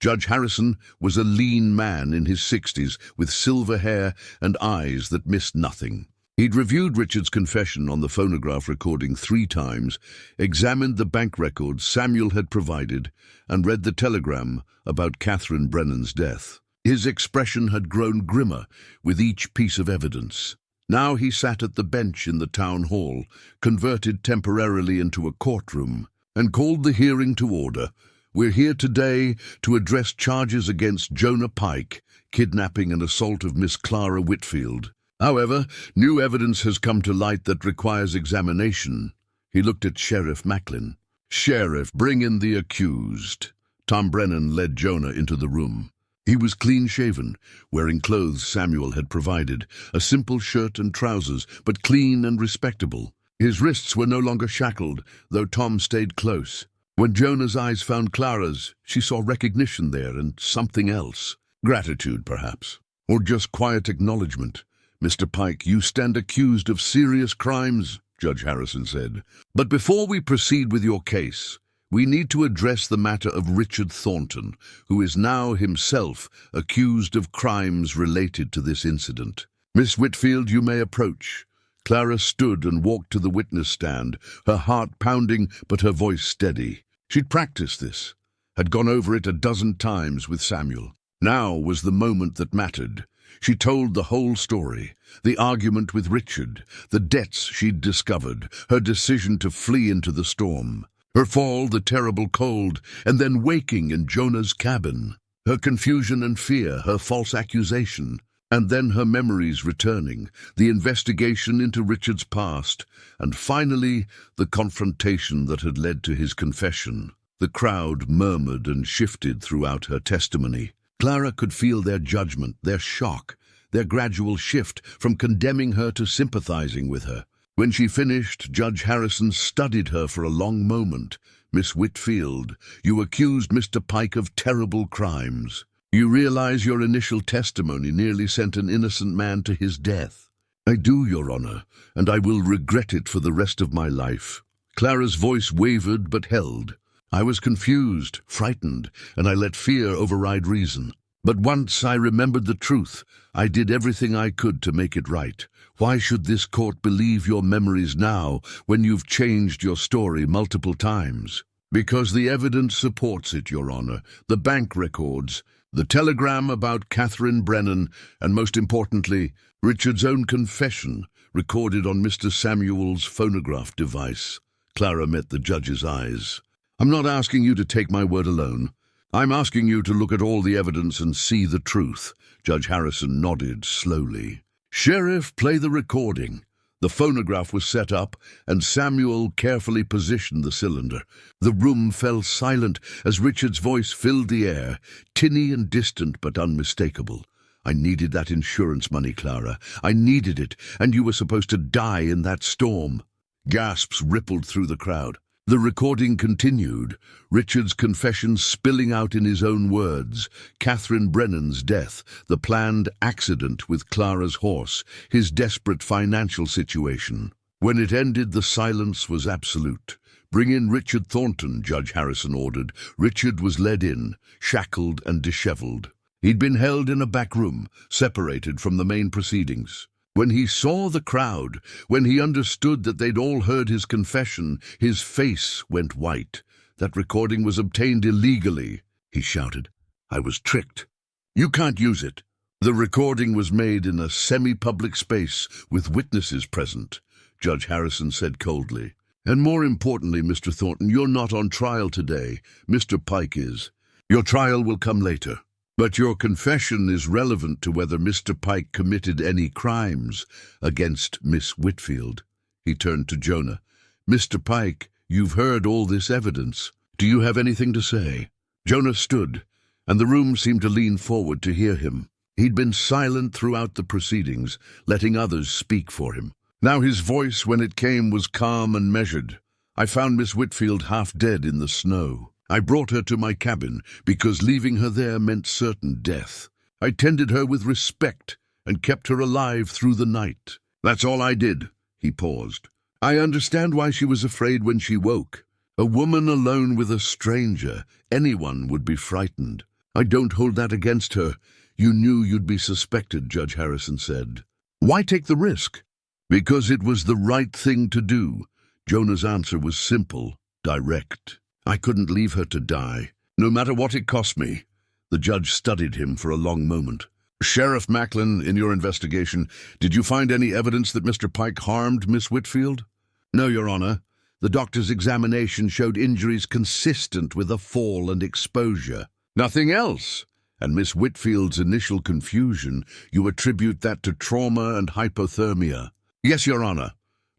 Judge Harrison was a lean man in his 60s with silver hair and eyes that missed nothing. He'd reviewed Richard's confession on the phonograph recording 3 times, examined the bank records Samuel had provided, and read the telegram about Catherine Brennan's death. His expression had grown grimmer with each piece of evidence. Now he sat at the bench in the town hall, converted temporarily into a courtroom, and called the hearing to order. We're here today to address charges against Jonah Pike, kidnapping and assault of Miss Clara Whitfield. However, new evidence has come to light that requires examination. He looked at Sheriff Macklin. "Sheriff, bring in the accused." Tom Brennan led Jonah into the room. He was clean-shaven, wearing clothes Samuel had provided, a simple shirt and trousers, but clean and respectable. His wrists were no longer shackled, though Tom stayed close. When Jonah's eyes found Clara's, she saw recognition there and something else. Gratitude, perhaps, or just quiet acknowledgement. "Mr. Pike, you stand accused of serious crimes," Judge Harrison said. "But before we proceed with your case, we need to address the matter of Richard Thornton, who is now himself accused of crimes related to this incident. Miss Whitfield, you may approach." Clara stood and walked to the witness stand, her heart pounding but her voice steady. She'd practiced this, had gone over it a dozen times with Samuel. Now was the moment that mattered. She told the whole story, the argument with Richard, the debts she'd discovered, her decision to flee into the storm, her fall, the terrible cold, and then waking in Jonah's cabin, her confusion and fear, her false accusation, and then her memories returning, the investigation into Richard's past, and finally the confrontation that had led to his confession. The crowd murmured and shifted throughout her testimony. Clara could feel their judgment, their shock, their gradual shift from condemning her to sympathizing with her. When she finished, Judge Harrison studied her for a long moment. "Miss Whitfield, you accused Mr. Pike of terrible crimes. You realize your initial testimony nearly sent an innocent man to his death." "I do, Your Honor, and I will regret it for the rest of my life." Clara's voice wavered but held. "I was confused, frightened, and I let fear override reason. But once I remembered the truth, I did everything I could to make it right. Why should this court believe your memories now when you've changed your story multiple times?" "Because the evidence supports it, Your Honor. The bank records, the telegram about Catherine Brennan, and most importantly, Richard's own confession, recorded on Mr. Samuel's phonograph device." Clara met the judge's eyes. "I'm not asking you to take my word alone. I'm asking you to look at all the evidence and see the truth." Judge Harrison nodded slowly. "Sheriff, play the recording." The phonograph was set up, and Samuel carefully positioned the cylinder. The room fell silent as Richard's voice filled the air, tinny and distant but unmistakable. "I needed that insurance money, Clara. I needed it, and you were supposed to die in that storm." Gasps rippled through the crowd. The recording continued, Richard's confession spilling out in his own words, Catherine Brennan's death, the planned accident with Clara's horse, his desperate financial situation. When it ended, the silence was absolute. "Bring in Richard Thornton," Judge Harrison ordered. Richard was led in, shackled and disheveled. He'd been held in a back room, separated from the main proceedings. When he saw the crowd, when he understood that they'd all heard his confession, his face went white. "That recording was obtained illegally," he shouted. "I was tricked. You can't use it." "The recording was made in a semi-public space with witnesses present," Judge Harrison said coldly. "And more importantly, Mr. Thornton, you're not on trial today. Mr. Pike is. Your trial will come later. But your confession is relevant to whether Mr. Pike committed any crimes against Miss Whitfield." He turned to Jonah. "Mr. Pike, you've heard all this evidence. Do you have anything to say?" Jonah stood, and the room seemed to lean forward to hear him. He'd been silent throughout the proceedings, letting others speak for him. Now his voice, when it came, was calm and measured. "I found Miss Whitfield half dead in the snow. I brought her to my cabin because leaving her there meant certain death. I tended her with respect and kept her alive through the night. That's all I did." He paused. "I understand why she was afraid when she woke. A woman alone with a stranger, anyone would be frightened. I don't hold that against her. You knew you'd be suspected," Judge Harrison said. "Why take the risk?" "Because it was the right thing to do." Jonah's answer was simple, direct. "I couldn't leave her to die, no matter what it cost me." The judge studied him for a long moment. "Sheriff Macklin, in your investigation, did you find any evidence that Mr. Pike harmed Miss Whitfield?" "No, Your Honor. The doctor's examination showed injuries consistent with a fall and exposure." "Nothing else? And Miss Whitfield's initial confusion, you attribute that to trauma and hypothermia?" "Yes, Your Honor.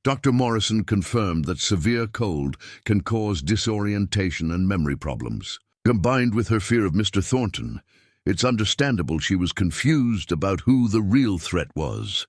Dr. Morrison confirmed that severe cold can cause disorientation and memory problems. Combined with her fear of Mr. Thornton, it's understandable she was confused about who the real threat was."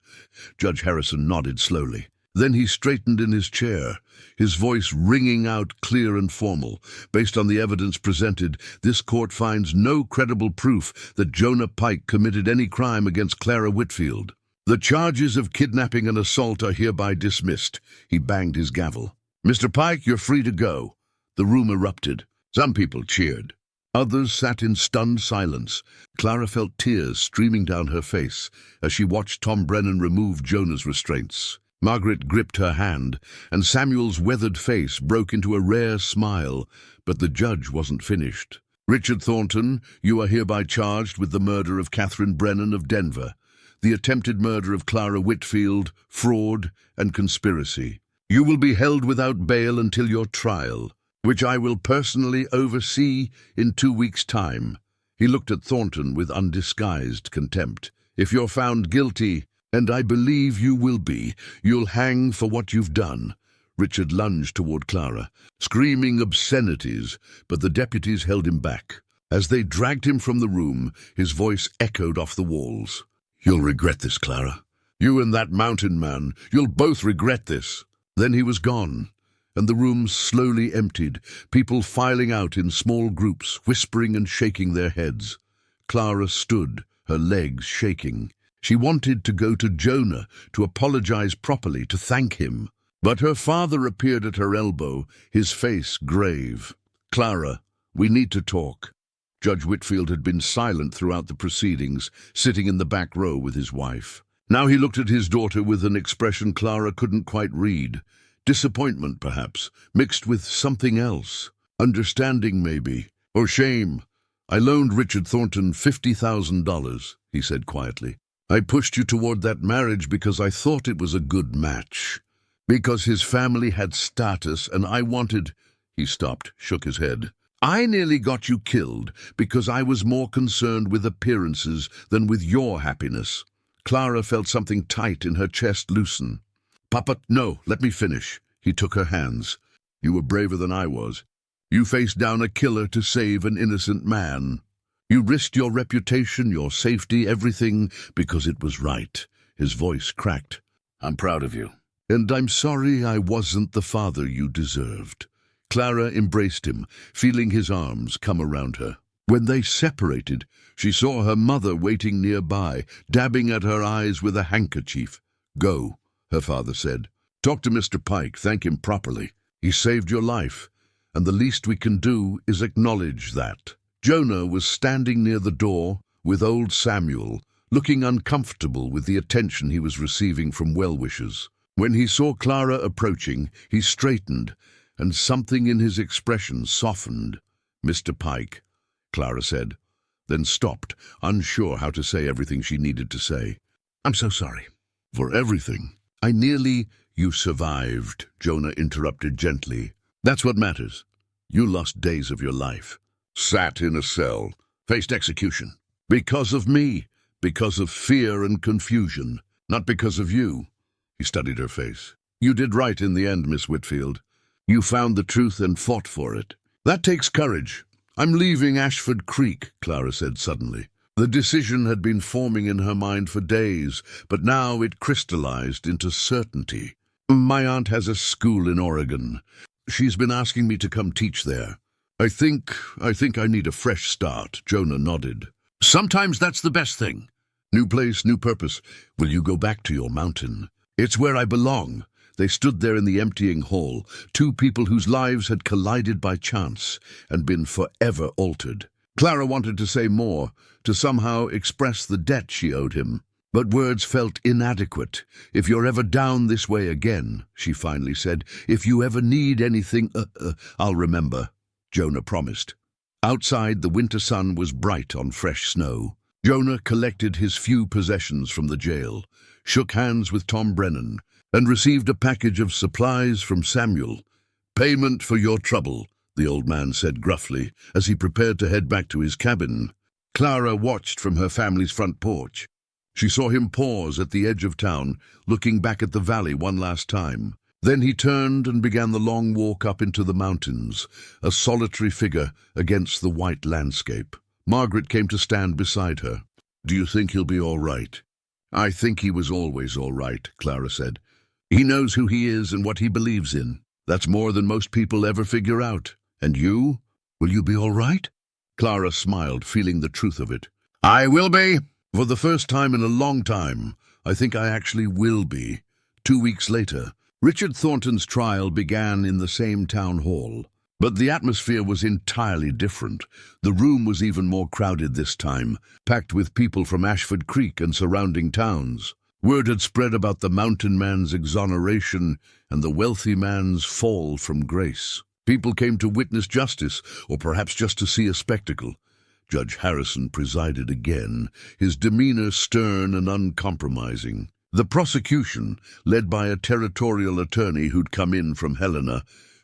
Judge Harrison nodded slowly. Then he straightened in his chair, his voice ringing out clear and formal. "Based on the evidence presented, this court finds no credible proof that Jonah Pike committed any crime against Clara Whitfield. The charges of kidnapping and assault are hereby dismissed." He banged his gavel. "Mr. Pike, you're free to go." The room erupted. Some people cheered. Others sat in stunned silence. Clara felt tears streaming down her face as she watched Tom Brennan remove Jonah's restraints. Margaret gripped her hand, and Samuel's weathered face broke into a rare smile, but the judge wasn't finished. "Richard Thornton, you are hereby charged with the murder of Catherine Brennan of Denver, the attempted murder of Clara Whitfield, fraud, and conspiracy. You will be held without bail until your trial, which I will personally oversee in 2 weeks' time." He looked at Thornton with undisguised contempt. "If you're found guilty, and I believe you will be, you'll hang for what you've done." Richard lunged toward Clara, screaming obscenities, but the deputies held him back. As they dragged him from the room, his voice echoed off the walls. "You'll regret this, Clara. You and that mountain man, you'll both regret this." Then he was gone, and the room slowly emptied, people filing out in small groups, whispering and shaking their heads. Clara stood, her legs shaking. She wanted to go to Jonah, to apologize properly, to thank him. But her father appeared at her elbow, his face grave. "Clara, we need to talk." Judge Whitfield had been silent throughout the proceedings, sitting in the back row with his wife. Now he looked at his daughter with an expression Clara couldn't quite read. Disappointment, perhaps, mixed with something else. Understanding, maybe. Or shame. "I loaned Richard Thornton $50,000, he said quietly. "I pushed you toward that marriage because I thought it was a good match. Because his family had status and I wanted—" He stopped, shook his head. "I nearly got you killed because I was more concerned with appearances than with your happiness." Clara felt something tight in her chest loosen. "Papa, no, let me finish." He took her hands. "You were braver than I was. You faced down a killer to save an innocent man. You risked your reputation, your safety, everything, because it was right." His voice cracked. "I'm proud of you. And I'm sorry I wasn't the father you deserved." Clara embraced him, feeling his arms come around her. When they separated, she saw her mother waiting nearby, dabbing at her eyes with a handkerchief. "Go," her father said. "Talk to Mr. Pike, thank him properly. He saved your life, and the least we can do is acknowledge that." Jonah was standing near the door with old Samuel, looking uncomfortable with the attention he was receiving from well-wishers. When he saw Clara approaching, he straightened, and something in his expression softened. "Mr. Pike," Clara said, then stopped, unsure how to say everything she needed to say. "I'm so sorry." "For everything." "You survived," Jonah interrupted gently. "That's what matters. You lost days of your life. Sat in a cell, faced execution. Because of me, because of fear and confusion, not because of you." He studied her face. "You did right in the end, Miss Whitfield. You found the truth and fought for it. That takes courage." "I'm leaving Ashford Creek," Clara said suddenly. The decision had been forming in her mind for days, but now it crystallized into certainty. "My aunt has a school in Oregon. She's been asking me to come teach there." I think I need a fresh start, Jonah nodded. Sometimes that's the best thing. New place, new purpose. Will you go back to your mountain? It's where I belong. They stood there in the emptying hall, two people whose lives had collided by chance and been forever altered. Clara wanted to say more, to somehow express the debt she owed him. But words felt inadequate. If you're ever down this way again, she finally said, if you ever need anything, I'll remember, Jonah promised. Outside, the winter sun was bright on fresh snow. Jonah collected his few possessions from the jail, shook hands with Tom Brennan, and received a package of supplies from Samuel. Payment for your trouble, the old man said gruffly, as he prepared to head back to his cabin. Clara watched from her family's front porch. She saw him pause at the edge of town, looking back at the valley one last time. Then he turned and began the long walk up into the mountains, a solitary figure against the white landscape. Margaret came to stand beside her. Do you think he'll be all right? I think he was always all right, Clara said. He knows who he is and what he believes in. That's more than most people ever figure out. And you? Will you be all right? Clara smiled, feeling the truth of it. I will be. For the first time in a long time, I think I actually will be. 2 weeks later, Richard Thornton's trial began in the same town hall. But the atmosphere was entirely different. The room was even more crowded this time, packed with people from Ashford Creek and surrounding towns. Word had spread about the mountain man's exoneration and the wealthy man's fall from grace. People came to witness justice, or perhaps just to see a spectacle. Judge Harrison presided again, his demeanor stern and uncompromising. The prosecution, led by a territorial attorney who'd come in from Helena,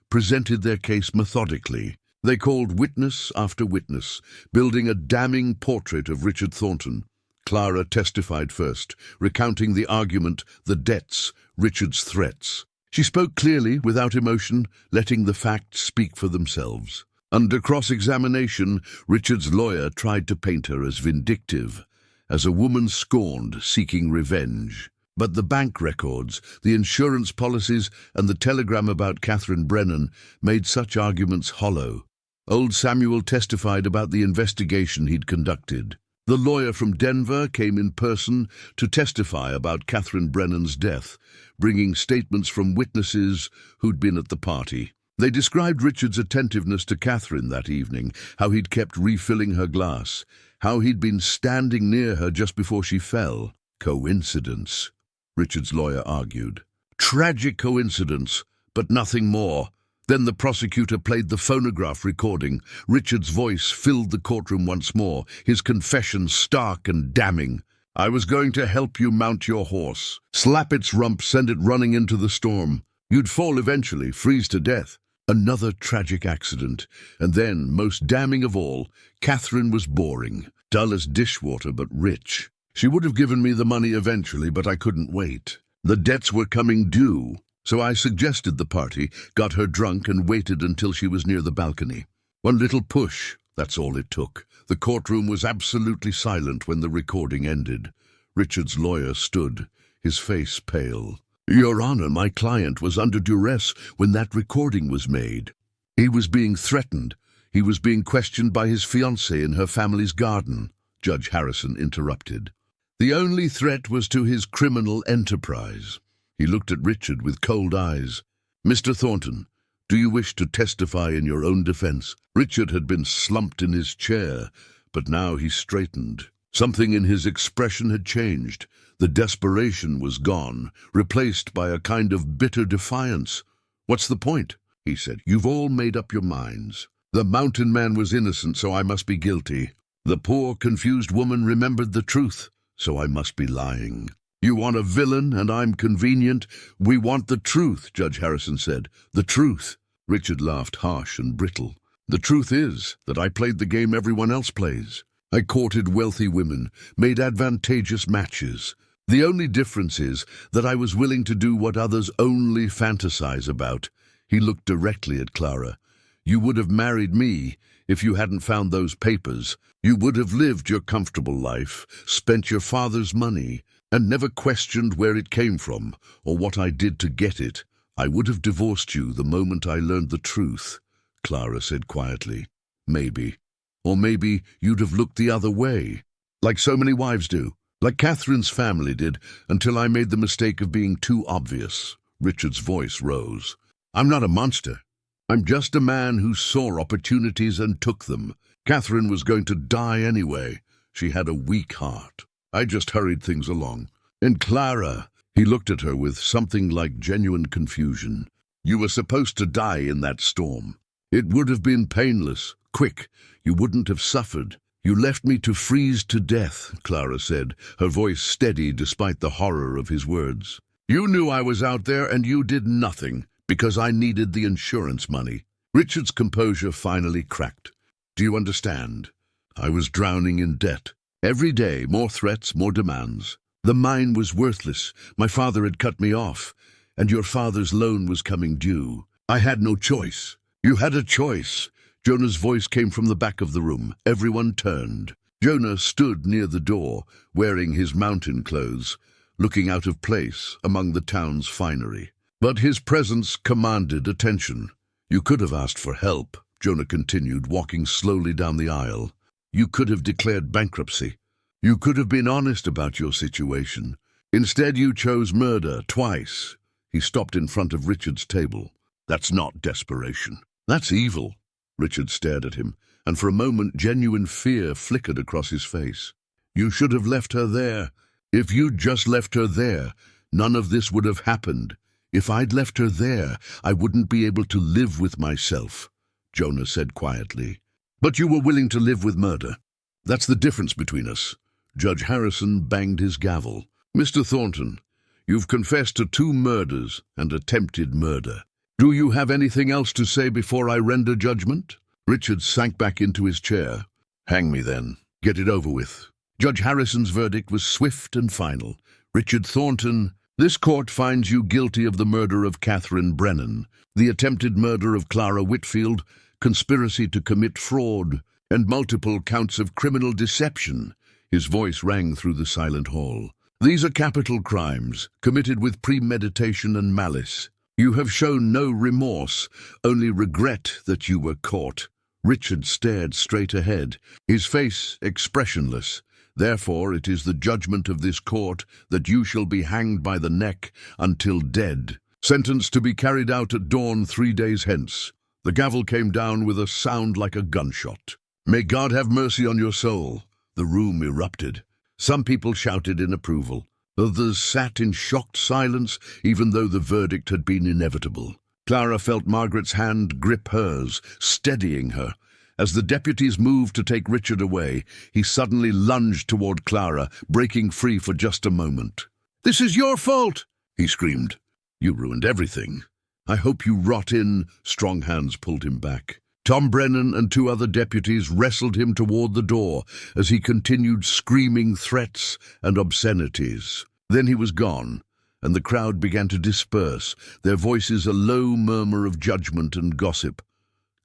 presented their case methodically. They called witness after witness, building a damning portrait of Richard Thornton. Clara testified first, recounting the argument, the debts, Richard's threats. She spoke clearly, without emotion, letting the facts speak for themselves. Under cross-examination, Richard's lawyer tried to paint her as vindictive, as a woman scorned, seeking revenge. But the bank records, the insurance policies, and the telegram about Catherine Brennan made such arguments hollow. Old Samuel testified about the investigation he'd conducted. The lawyer from Denver came in person to testify about Catherine Brennan's death, bringing statements from witnesses who'd been at the party. They described Richard's attentiveness to Catherine that evening, how he'd kept refilling her glass, how he'd been standing near her just before she fell. Coincidence, Richard's lawyer argued. Tragic coincidence, but nothing more. Then the prosecutor played the phonograph recording. Richard's voice filled the courtroom once more, his confession stark and damning. I was going to help you mount your horse. Slap its rump, send it running into the storm. You'd fall eventually, freeze to death. Another tragic accident. And then, most damning of all, Catherine was boring, dull as dishwater but rich. She would have given me the money eventually, but I couldn't wait. The debts were coming due, so I suggested the party, got her drunk and waited until she was near the balcony. One little push, that's all it took. The courtroom was absolutely silent when the recording ended. Richard's lawyer stood, his face pale. Your Honor, my client was under duress when that recording was made. He was being threatened. He was being questioned by his fiancée in her family's garden, Judge Harrison interrupted. The only threat was to his criminal enterprise. He looked at Richard with cold eyes. Mr. Thornton, do you wish to testify in your own defense? Richard had been slumped in his chair, but now he straightened. Something in his expression had changed. The desperation was gone, replaced by a kind of bitter defiance. What's the point? He said. You've all made up your minds. The mountain man was innocent, so I must be guilty. The poor, confused woman remembered the truth, so I must be lying. You want a villain, and I'm convenient. We want the truth, Judge Harrison said. The truth. Richard laughed, harsh and brittle. The truth is that I played the game everyone else plays. I courted wealthy women, made advantageous matches. The only difference is that I was willing to do what others only fantasize about. He looked directly at Clara. You would have married me if you hadn't found those papers. You would have lived your comfortable life, spent your father's money, and never questioned where it came from or what I did to get it. I would have divorced you the moment I learned the truth. Clara said quietly. Maybe. Or maybe you'd have looked the other way, like so many wives do, like Catherine's family did, until I made the mistake of being too obvious. Richard's voice rose. I'm not a monster. I'm just a man who saw opportunities and took them. Catherine was going to die anyway. She had a weak heart. I just hurried things along. And Clara, he looked at her with something like genuine confusion. You were supposed to die in that storm. It would have been painless, quick. You wouldn't have suffered. You left me to freeze to death, Clara said, her voice steady despite the horror of his words. You knew I was out there and you did nothing, because I needed the insurance money. Richard's composure finally cracked. Do you understand? I was drowning in debt. Every day, more threats, more demands. The mine was worthless. My father had cut me off, and your father's loan was coming due. I had no choice. You had a choice. Jonah's voice came from the back of the room. Everyone turned. Jonah stood near the door, wearing his mountain clothes, looking out of place among the town's finery. But his presence commanded attention. You could have asked for help, Jonah continued, walking slowly down the aisle. You could have declared bankruptcy. You could have been honest about your situation. Instead, you chose murder twice. He stopped in front of Richard's table. That's not desperation. That's evil. Richard stared at him, and for a moment genuine fear flickered across his face. You should have left her there. If you'd just left her there, none of this would have happened. If I'd left her there, I wouldn't be able to live with myself, Jonah said quietly. But you were willing to live with murder. That's the difference between us. Judge Harrison banged his gavel. Mr. Thornton, you've confessed to 2 murders and attempted murder. Do you have anything else to say before I render judgment? Richard sank back into his chair. Hang me then. Get it over with. Judge Harrison's verdict was swift and final. Richard Thornton, this court finds you guilty of the murder of Catherine Brennan, the attempted murder of Clara Whitfield, conspiracy to commit fraud, and multiple counts of criminal deception. His voice rang through the silent hall. These are capital crimes, committed with premeditation and malice. You have shown no remorse, only regret that you were caught. Richard stared straight ahead, his face expressionless. Therefore it is the judgment of this court that you shall be hanged by the neck until dead, sentenced to be carried out at dawn 3 days hence. The gavel came down with a sound like a gunshot. May God have mercy on your soul. The room erupted. Some people shouted in approval. Others sat in shocked silence, even though the verdict had been inevitable. Clara felt Margaret's hand grip hers, steadying her. As the deputies moved to take Richard away, he suddenly lunged toward Clara, breaking free for just a moment. "This is your fault!" he screamed. "You ruined everything. I hope you rot in." Strong hands pulled him back. Tom Brennan and 2 other deputies wrestled him toward the door as he continued screaming threats and obscenities. Then he was gone, and the crowd began to disperse, their voices a low murmur of judgment and gossip.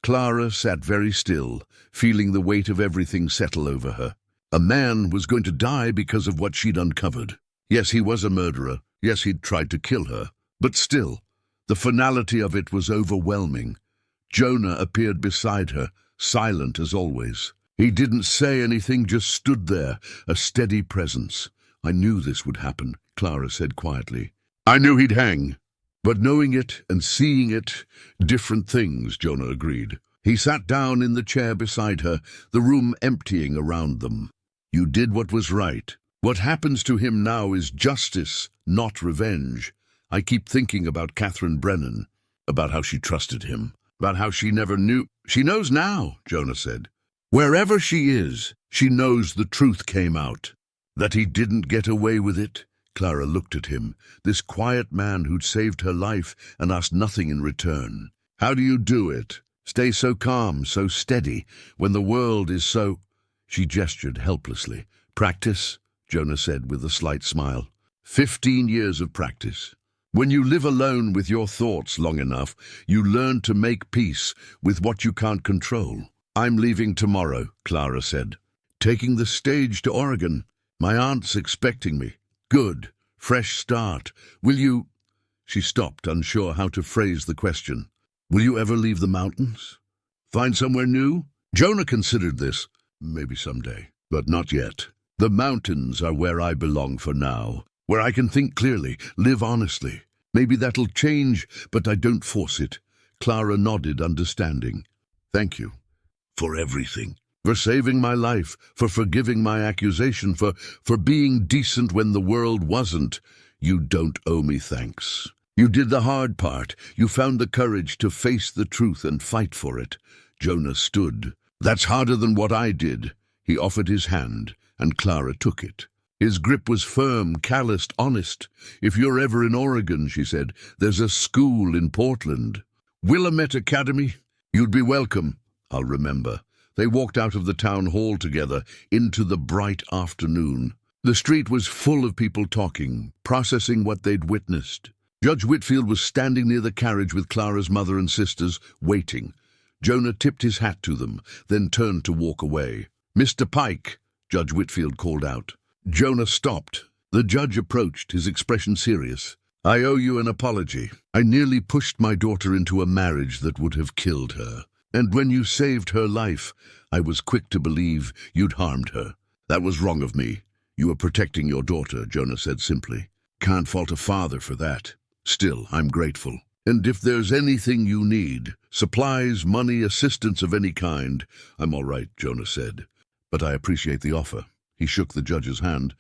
Clara sat very still, feeling the weight of everything settle over her. A man was going to die because of what she'd uncovered. Yes, he was a murderer. Yes, he'd tried to kill her. But still, the finality of it was overwhelming. Jonah appeared beside her, silent as always. He didn't say anything, just stood there, a steady presence. "I knew this would happen," Clara said quietly. "I knew he'd hang." But knowing it and seeing it, different things, Jonah agreed. He sat down in the chair beside her, the room emptying around them. "You did what was right. What happens to him now is justice, not revenge. I keep thinking about Catherine Brennan, about how she trusted him, about how she never knew." "She knows now," Jonah said. "Wherever she is, she knows the truth came out. That he didn't get away with it." Clara looked at him, this quiet man who'd saved her life and asked nothing in return. "How do you do it? Stay so calm, so steady, when the world is so—" She gestured helplessly. "Practice," Jonah said with a slight smile. 15 years of practice. When you live alone with your thoughts long enough, you learn to make peace with what you can't control. "I'm leaving tomorrow," Clara said. "Taking the stage to Oregon. My aunt's expecting me. Good. Fresh start. Will you—" She stopped, unsure how to phrase the question. "Will you ever leave the mountains?" Find somewhere new? Jonah considered this. Maybe someday, but not yet. The mountains are where I belong for now, where I can think clearly, live honestly. Maybe that'll change, but I don't force it. Clara nodded, understanding. Thank you for everything. For saving my life, for forgiving my accusation, for being decent when the world wasn't. You don't owe me thanks. You did the hard part. You found the courage to face the truth and fight for it. Jonah stood. That's harder than what I did. He offered his hand, and Clara took it. His grip was firm, calloused, honest. If you're ever in Oregon, she said, there's a school in Portland. Willamette Academy? You'd be welcome. I'll remember. They walked out of the town hall together into the bright afternoon. The street was full of people talking, processing what they'd witnessed. Judge Whitfield was standing near the carriage with Clara's mother and sisters, waiting. Jonah tipped his hat to them, then turned to walk away. Mr. Pike, Judge Whitfield called out. Jonah stopped. The judge approached, his expression serious. I owe you an apology. I nearly pushed my daughter into a marriage that would have killed her. And when you saved her life, I was quick to believe you'd harmed her. That was wrong of me. You were protecting your daughter, Jonah said simply. Can't fault a father for that. Still, I'm grateful. And if there's anything you need, supplies, money, assistance of any kind, I'm all right, Jonah said. But I appreciate the offer. He shook the judge's hand,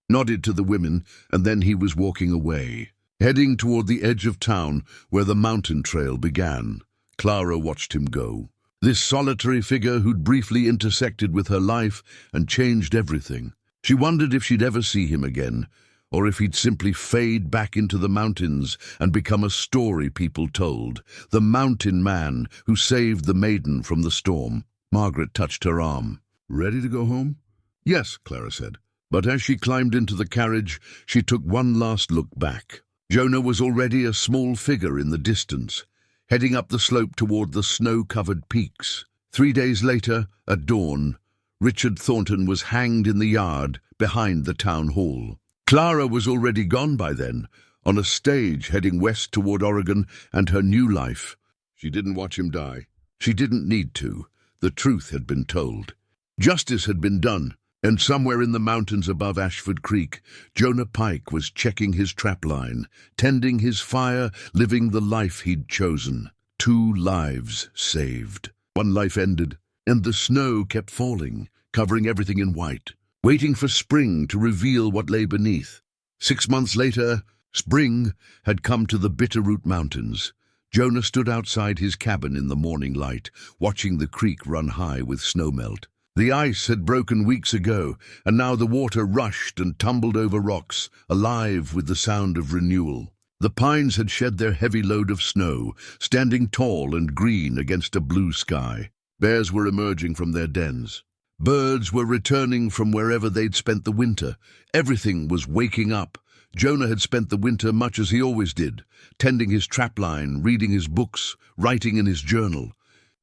nodded to the women, and then he was walking away, heading toward the edge of town where the mountain trail began. Clara watched him go. This solitary figure who'd briefly intersected with her life and changed everything. She wondered if she'd ever see him again, or if he'd simply fade back into the mountains and become a story people told, the mountain man who saved the Maiden from the storm. Margaret touched her arm. Ready to go home? Yes, Clara said. But as she climbed into the carriage, she took one last look back. Jonah was already a small figure in the distance, heading up the slope toward the snow-covered peaks. 3 days later, at dawn, Richard Thornton was hanged in the yard behind the town hall. Clara was already gone by then, on a stage heading west toward Oregon and her new life. She didn't watch him die. She didn't need to. The truth had been told. Justice had been done, and somewhere in the mountains above Ashford Creek, Jonah Pike was checking his trapline, tending his fire, living the life he'd chosen. 2 lives saved. 1 life ended, and the snow kept falling, covering everything in white, waiting for spring to reveal what lay beneath. 6 months later, spring had come to the Bitterroot Mountains. Jonah stood outside his cabin in the morning light, watching the creek run high with snowmelt. The ice had broken weeks ago, and now the water rushed and tumbled over rocks, alive with the sound of renewal. The pines had shed their heavy load of snow, standing tall and green against a blue sky. Bears were emerging from their dens. Birds were returning from wherever they'd spent the winter. Everything was waking up. Jonah had spent the winter much as he always did, tending his trapline, reading his books, writing in his journal.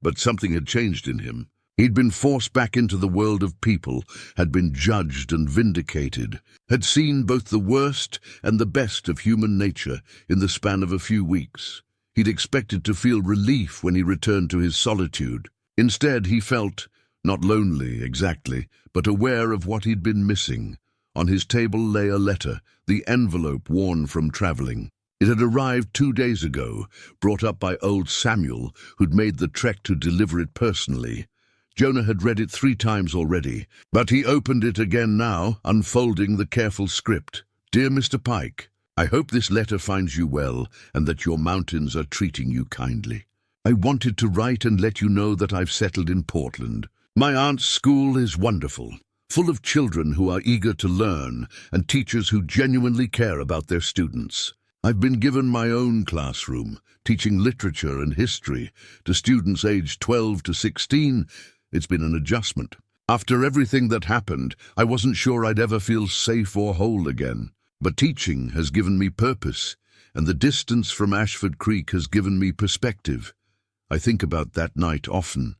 But something had changed in him. He'd been forced back into the world of people, had been judged and vindicated, had seen both the worst and the best of human nature in the span of a few weeks. He'd expected to feel relief when he returned to his solitude. Instead, he felt, not lonely exactly, but aware of what he'd been missing. On his table lay a letter, the envelope worn from traveling. It had arrived 2 days ago, brought up by old Samuel, who'd made the trek to deliver it personally. Jonah had read it 3 times already, but he opened it again now, unfolding the careful script. Dear Mr. Pike, I hope this letter finds you well and that your mountains are treating you kindly. I wanted to write and let you know that I've settled in Portland. My aunt's school is wonderful, full of children who are eager to learn and teachers who genuinely care about their students. I've been given my own classroom, teaching literature and history to students aged 12 to 16. It's been an adjustment. After everything that happened, I wasn't sure I'd ever feel safe or whole again. But teaching has given me purpose, and the distance from Ashford Creek has given me perspective. I think about that night often,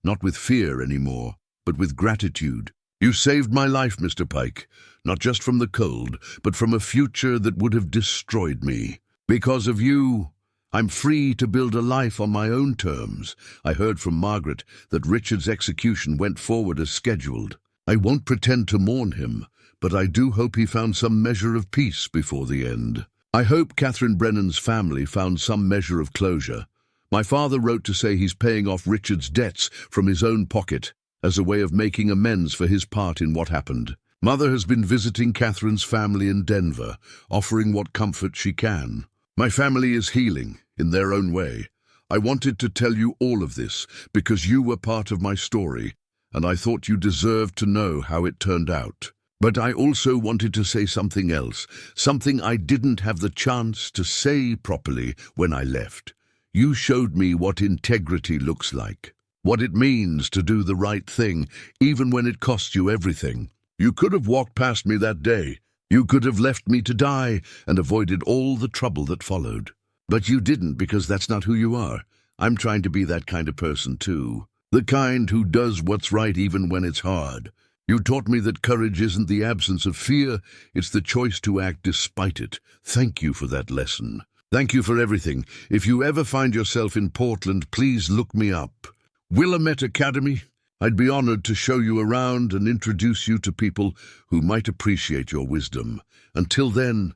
not with fear anymore, but with gratitude. You saved my life, Mr. Pike, not just from the cold, but from a future that would have destroyed me. Because of you, I'm free to build a life on my own terms. I heard from Margaret that Richard's execution went forward as scheduled. I won't pretend to mourn him, but I do hope he found some measure of peace before the end. I hope Catherine Brennan's family found some measure of closure. My father wrote to say he's paying off Richard's debts from his own pocket as a way of making amends for his part in what happened. Mother has been visiting Catherine's family in Denver, offering what comfort she can. My family is healing in their own way. I wanted to tell you all of this because you were part of my story, and I thought you deserved to know how it turned out. But I also wanted to say something else, something I didn't have the chance to say properly when I left. You showed me what integrity looks like, what it means to do the right thing, even when it costs you everything. You could have walked past me that day. You could have left me to die and avoided all the trouble that followed. But you didn't, because that's not who you are. I'm trying to be that kind of person too. The kind who does what's right even when it's hard. You taught me that courage isn't the absence of fear, it's the choice to act despite it. Thank you for that lesson. Thank you for everything. If you ever find yourself in Portland, please look me up. Willamette Academy? I'd be honored to show you around and introduce you to people who might appreciate your wisdom. Until then,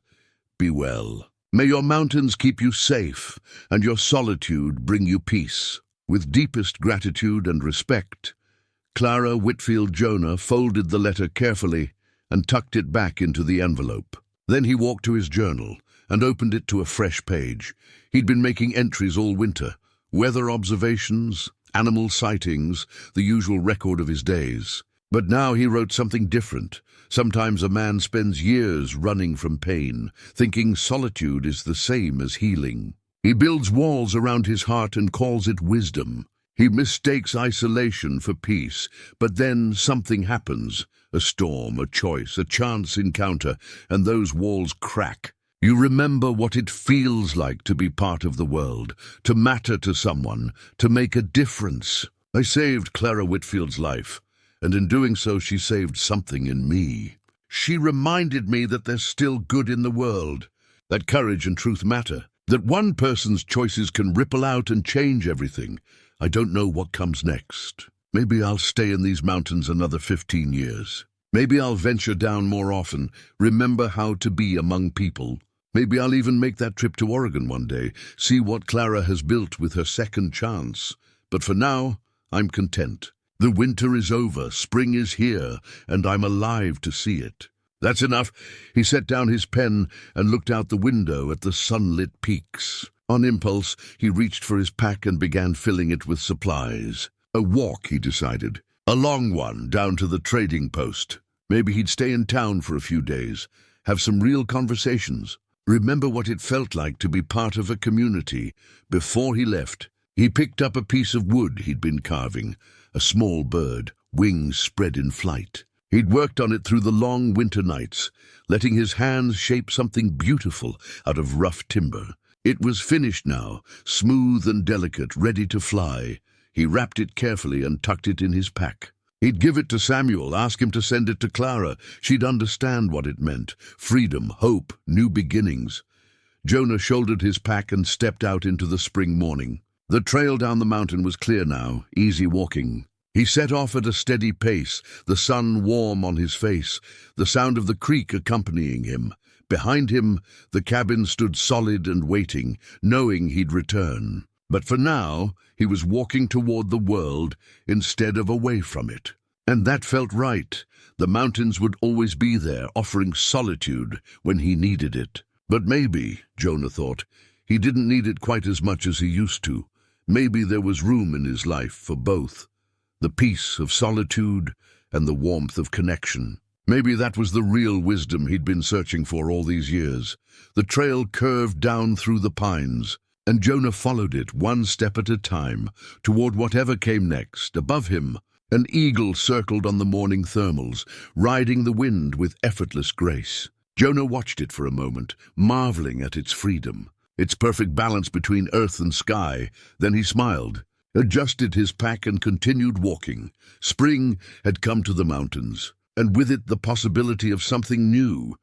be well. May your mountains keep you safe and your solitude bring you peace. With deepest gratitude and respect, Clara Whitfield. Jonah folded the letter carefully and tucked it back into the envelope. Then he walked to his journal and opened it to a fresh page. He'd been making entries all winter, weather observations, animal sightings, the usual record of his days. But now he wrote something different. Sometimes a man spends years running from pain, thinking solitude is the same as healing. He builds walls around his heart and calls it wisdom. He mistakes isolation for peace, but then something happens. A storm, a choice, a chance encounter, and those walls crack. You remember what it feels like to be part of the world, to matter to someone, to make a difference. I saved Clara Whitfield's life, and in doing so she saved something in me. She reminded me that there's still good in the world, that courage and truth matter, that one person's choices can ripple out and change everything. I don't know what comes next. Maybe I'll stay in these mountains another 15 years. Maybe I'll venture down more often, remember how to be among people. Maybe I'll even make that trip to Oregon one day, see what Clara has built with her second chance. But for now, I'm content. The winter is over, spring is here, and I'm alive to see it. That's enough. He set down his pen and looked out the window at the sunlit peaks. On impulse, he reached for his pack and began filling it with supplies. A walk, he decided. A long one, down to the trading post. Maybe he'd stay in town for a few days, have some real conversations. Remember what it felt like to be part of a community. Before he left, he picked up a piece of wood he'd been carving, a small bird, wings spread in flight. He'd worked on it through the long winter nights, letting his hands shape something beautiful out of rough timber. It was finished now, smooth and delicate, ready to fly. He wrapped it carefully and tucked it in his pack. He'd give it to Samuel, ask him to send it to Clara. She'd understand what it meant. Freedom, hope, new beginnings. Jonah shouldered his pack and stepped out into the spring morning. The trail down the mountain was clear now, easy walking. He set off at a steady pace, the sun warm on his face, the sound of the creek accompanying him. Behind him, the cabin stood solid and waiting, knowing he'd return. But for now, he was walking toward the world instead of away from it. And that felt right. The mountains would always be there, offering solitude when he needed it. But maybe, Jonah thought, he didn't need it quite as much as he used to. Maybe there was room in his life for both. The peace of solitude and the warmth of connection. Maybe that was the real wisdom he'd been searching for all these years. The trail curved down through the pines, and Jonah followed it one step at a time, toward whatever came next. Above him, an eagle circled on the morning thermals, riding the wind with effortless grace. Jonah watched it for a moment, marveling at its freedom, its perfect balance between earth and sky. Then he smiled, adjusted his pack and continued walking. Spring had come to the mountains, and with it the possibility of something new,